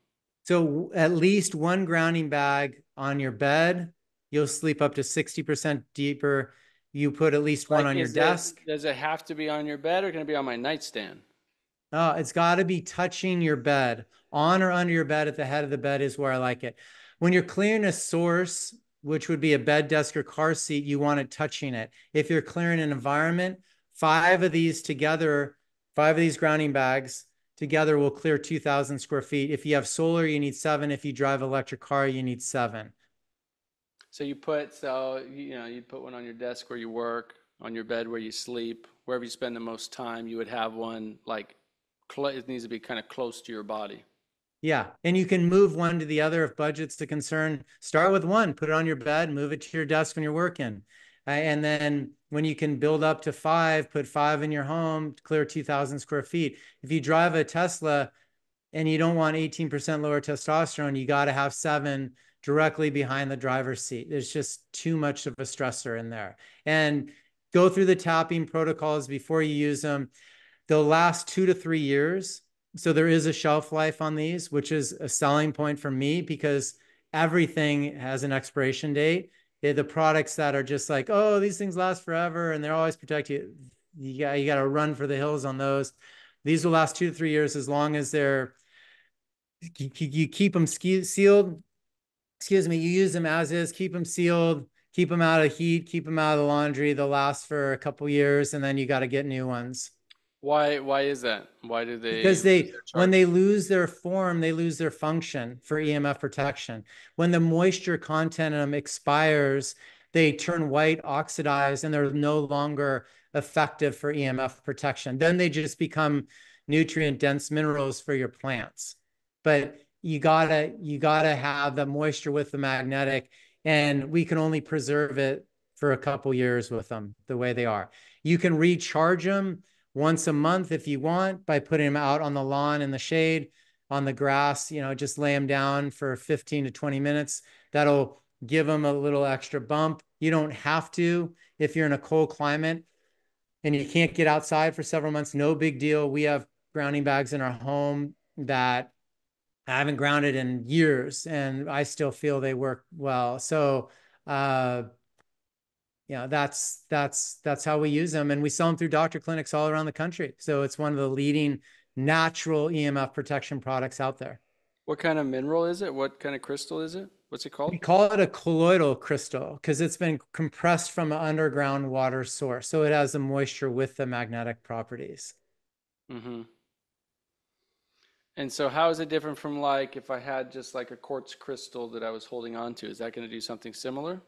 So at least one grounding bag on your bed, you'll sleep up to 60% deeper. You put at least one Like on your desk. does it have to be on your bed or can it be on my nightstand? Oh, it's got to be touching your bed. On or under your bed at the head of the bed is where I like it. When you're clearing a source, which would be a bed, desk, or car seat, you want it touching it. If you're clearing an environment, five of these together, five of these grounding bags together will clear 2,000 square feet. If you have solar, you need seven. If you drive an electric car, you need seven. So you put one on your desk where you work, on your bed where you sleep, wherever you spend the most time, you would have one like it needs to be kind of close to your body. Yeah. And you can move one to the other if budget's the concern. Start with one, put it on your bed, move it to your desk when you're working. And then when you can build up to five, put five in your home, clear 2,000 square feet. If you drive a Tesla and you don't want 18% lower testosterone, you got to have seven directly behind the driver's seat. There's just too much of a stressor in there. And go through the tapping protocols before you use them. They'll last 2 to 3 years. So there is a shelf life on these, which is a selling point for me, because everything has an expiration date. The products that are just like, oh, these things last forever and they're always protect you. You got to run for the hills on those. These will last 2 to 3 years as long as you keep them sealed. Excuse me. You use them as is, keep them sealed, keep them out of heat, keep them out of the laundry. They'll last for a couple years, and then you got to get new ones. Why is that? Why do they Because lose their when charge? they lose their form, they lose their function for EMF protection. When the moisture content in them expires, they turn white, oxidize, and they're no longer effective for EMF protection. Then they just become nutrient dense minerals for your plants. But you gotta have the moisture with the magnetic, and we can only preserve it for a couple years with them the way they are. You can recharge them once a month if you want, by putting them out on the lawn in the shade, on the grass. Just lay them down for 15 to 20 minutes. That'll give them a little extra bump. You don't have to if you're in a cold climate and you can't get outside for several months. No big deal. We have grounding bags in our home that I haven't grounded in years, and I still feel they work well. So uh that's how we use them, and we sell them through doctor clinics all around the country. So it's one of the leading natural EMF protection products out there. What kind of mineral is it? What kind of crystal is it? What's it called? We call it a colloidal crystal because it's been compressed from an underground water source, so it has the moisture with the magnetic properties. Mm-hmm. And so how is it different from like if I had just like a quartz crystal that I was holding on to? Is that going to do something similar?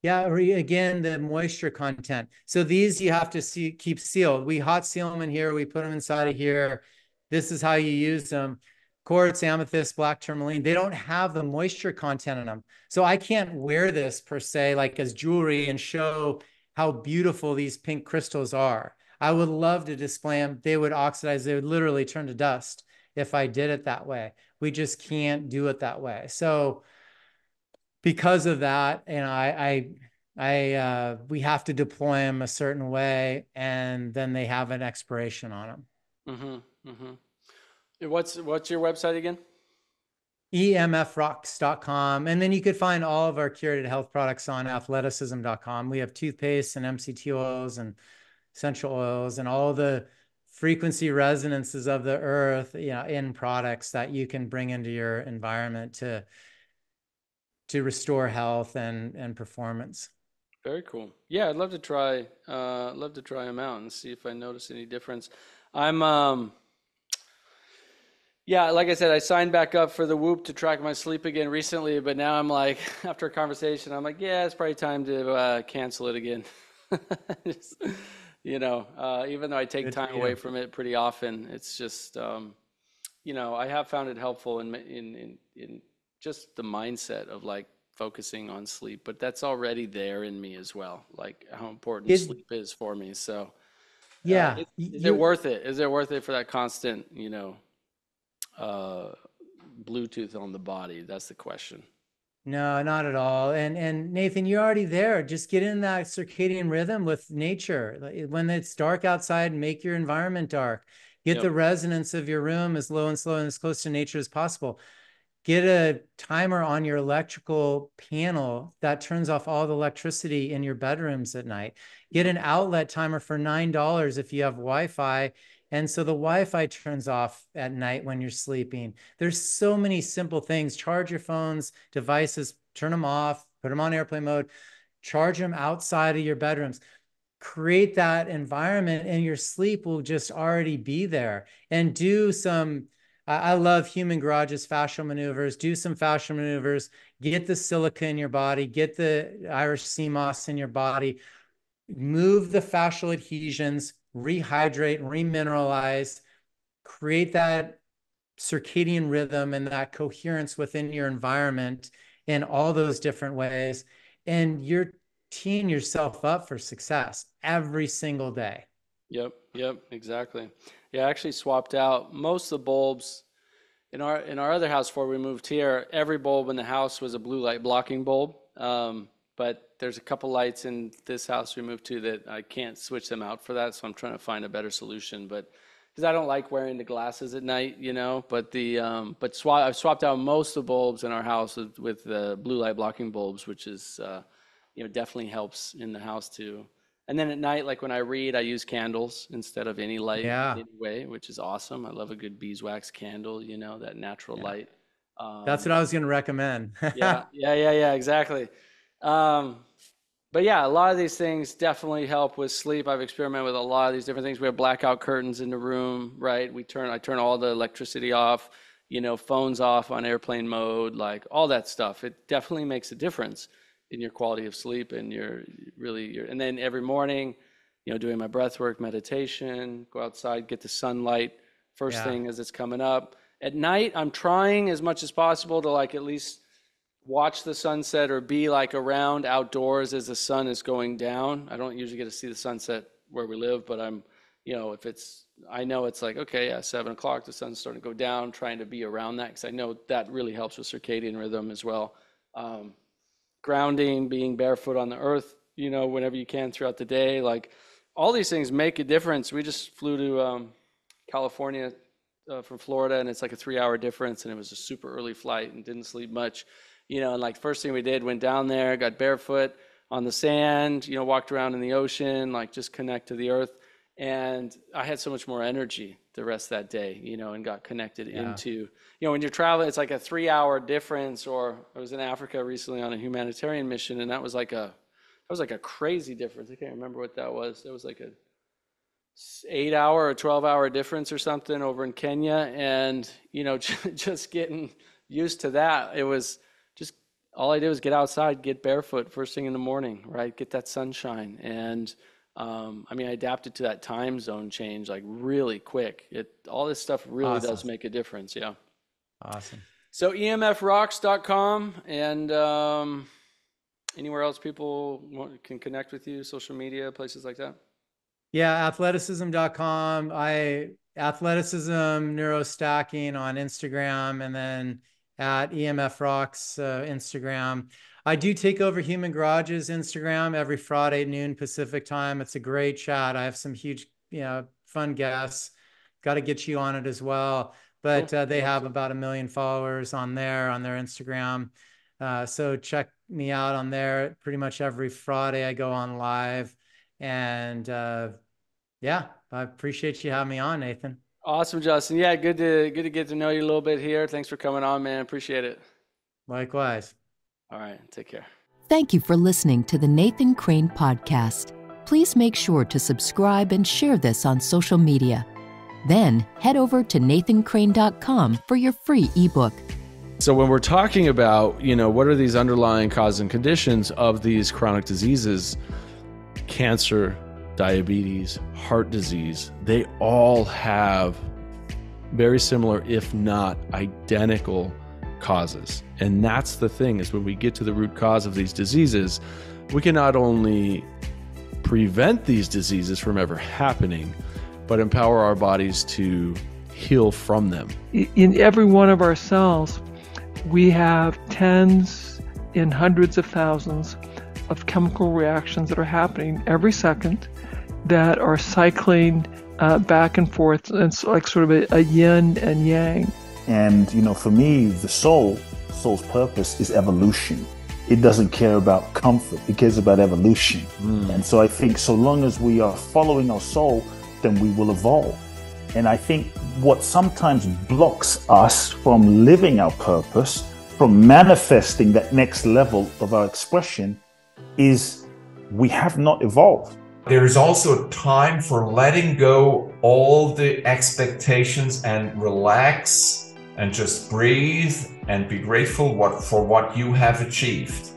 Yeah, again, the moisture content. So these you have to keep sealed. We hot seal them in here. We put them inside of here. This is how you use them. Quartz, amethyst, black tourmaline, they don't have the moisture content in them. So I can't wear this per se, like as jewelry, and show how beautiful these pink crystals are. I would love to display them. They would oxidize. They would literally turn to dust if I did it that way. We just can't do it that way. So because of that, We have to deploy them a certain way, and then they have an expiration on them. Mm-hmm. Mm-hmm. What's your website again? EMFrocks.com. And then you could find all of our curated health products on athleticism.com. We have toothpaste and MCT oils and essential oils and all the frequency resonances of the earth, in products that you can bring into your environment to restore health and performance. Very cool. Yeah, I'd love to try them out and see if I notice any difference. I'm Yeah, like I said, I signed back up for the Whoop to track my sleep again recently, but now I'm like, after a conversation, I'm like, yeah, it's probably time to cancel it again. Just, even though I take Good for time away you. from it pretty often, it's just, I have found it helpful in just the mindset of like focusing on sleep, but that's already there in me as well, like how important It, sleep is for me. So, yeah, is it worth it? Is it worth it for that constant, uh, Bluetooth on the body? That's the question. no, not at all. And Nathan, you're already there. Just get in that circadian rhythm with nature. Like, when it's dark outside, make your environment dark. Get Yep. the resonance of your room as low and slow and as close to nature as possible. Get a timer on your electrical panel that turns off all the electricity in your bedrooms at night. Get Yep. an outlet timer for $9 if you have Wi-Fi. And so the Wi-Fi turns off at night when you're sleeping. There's so many simple things. Charge your phones, devices, turn them off, put them on airplane mode, charge them outside of your bedrooms. Create that environment, and your sleep will just already be there. And do some, I love human garages, fascial maneuvers. Do some fascial maneuvers. Get the silica in your body, get the Irish sea moss in your body, move the fascial adhesions, rehydrate, remineralize, create that circadian rhythm and that coherence within your environment in all those different ways. And you're teeing yourself up for success every single day. Yep. Yep. Exactly. Yeah, I actually swapped out most of the bulbs in our other house before we moved here. Every bulb in the house was a blue light blocking bulb. But there's a couple lights in this house we moved to that I can't switch them out for that, so I'm trying to find a better solution. But because I don't like wearing the glasses at night, But I've swapped out most of the bulbs in our house with the blue light blocking bulbs, which is definitely helps in the house too. And then at night, like when I read, I use candles instead of any light Yeah. anyway, which is awesome. I love a good beeswax candle, that natural Yeah. light. That's Um, what I was going to recommend. yeah, exactly. Um, but yeah, a lot of these things definitely help with sleep. I've experimented with a lot of these different things. We have blackout curtains in the room, right? I turn all the electricity off, phones off on airplane mode, like all that stuff. It definitely makes a difference in your quality of sleep and and then every morning, doing my breath work, meditation, go outside, get the sunlight first Yeah. thing as it's coming up. At night, I'm trying as much as possible to like at least watch the sunset or be like around outdoors as the sun is going down. I don't usually get to see the sunset where we live, but if I know it's like, okay, yeah, 7 o'clock, the sun's starting to go down, trying to be around that because I know that really helps with circadian rhythm as well. Um, Grounding, being barefoot on the earth, whenever you can throughout the day, like all these things make a difference. We just flew to California from Florida, and it's like a 3 hour difference, and it was a super early flight and didn't sleep much, and like first thing we did, went down there, got barefoot on the sand, walked around in the ocean, like just connect to the earth. And I had so much more energy the rest of that day, and got connected Yeah. into, when you're traveling, it's like a 3 hour difference. Or I was in Africa recently on a humanitarian mission, and that was like a crazy difference. I can't remember what that was. It was like a 8 hour or 12 hour difference or something over in Kenya. And, just getting used to that. It was just all I did was get outside, get barefoot first thing in the morning, right? Get that sunshine. And I adapted to that time zone change like really quick. All this stuff really Awesome. does make a difference. Yeah. Awesome. So emfrocks.com and anywhere else people can connect with you, social media, places like that. Yeah, athleticism.com. Athleticism neurostacking on Instagram, and then at EMF Rocks Instagram. I do take over Human Garage's Instagram every Friday at noon Pacific time. It's a great chat. I have some huge, fun guests. Got to get you on it as well. But Cool. they Love have to. about 1 million followers on their Instagram. So check me out on there. Pretty much every Friday I go on live. And yeah, I appreciate you having me on, Nathan. Awesome, Justin. Yeah, good to get to know you a little bit here. Thanks for coming on, man. Appreciate it. Likewise. All right, take care. Thank you for listening to the Nathan Crane Podcast. Please make sure to subscribe and share this on social media. Then head over to nathancrane.com for your free ebook. So when we're talking about, what are these underlying causes and conditions of these chronic diseases, cancer, diabetes, heart disease, they all have very similar, if not identical, causes. And that's the thing, is when we get to the root cause of these diseases, we can not only prevent these diseases from ever happening, but empower our bodies to heal from them. In every one of our cells, we have tens and hundreds of thousands of chemical reactions that are happening every second that are cycling back and forth. It's like sort of a yin and yang. And, for me, the soul's purpose is evolution. It doesn't care about comfort. It cares about evolution. And so I think so long as we are following our soul, then we will evolve. And I think what sometimes blocks us from living our purpose, from manifesting that next level of our expression, is we have not evolved. There is also time for letting go all the expectations and relax and just breathe and be grateful for what you have achieved.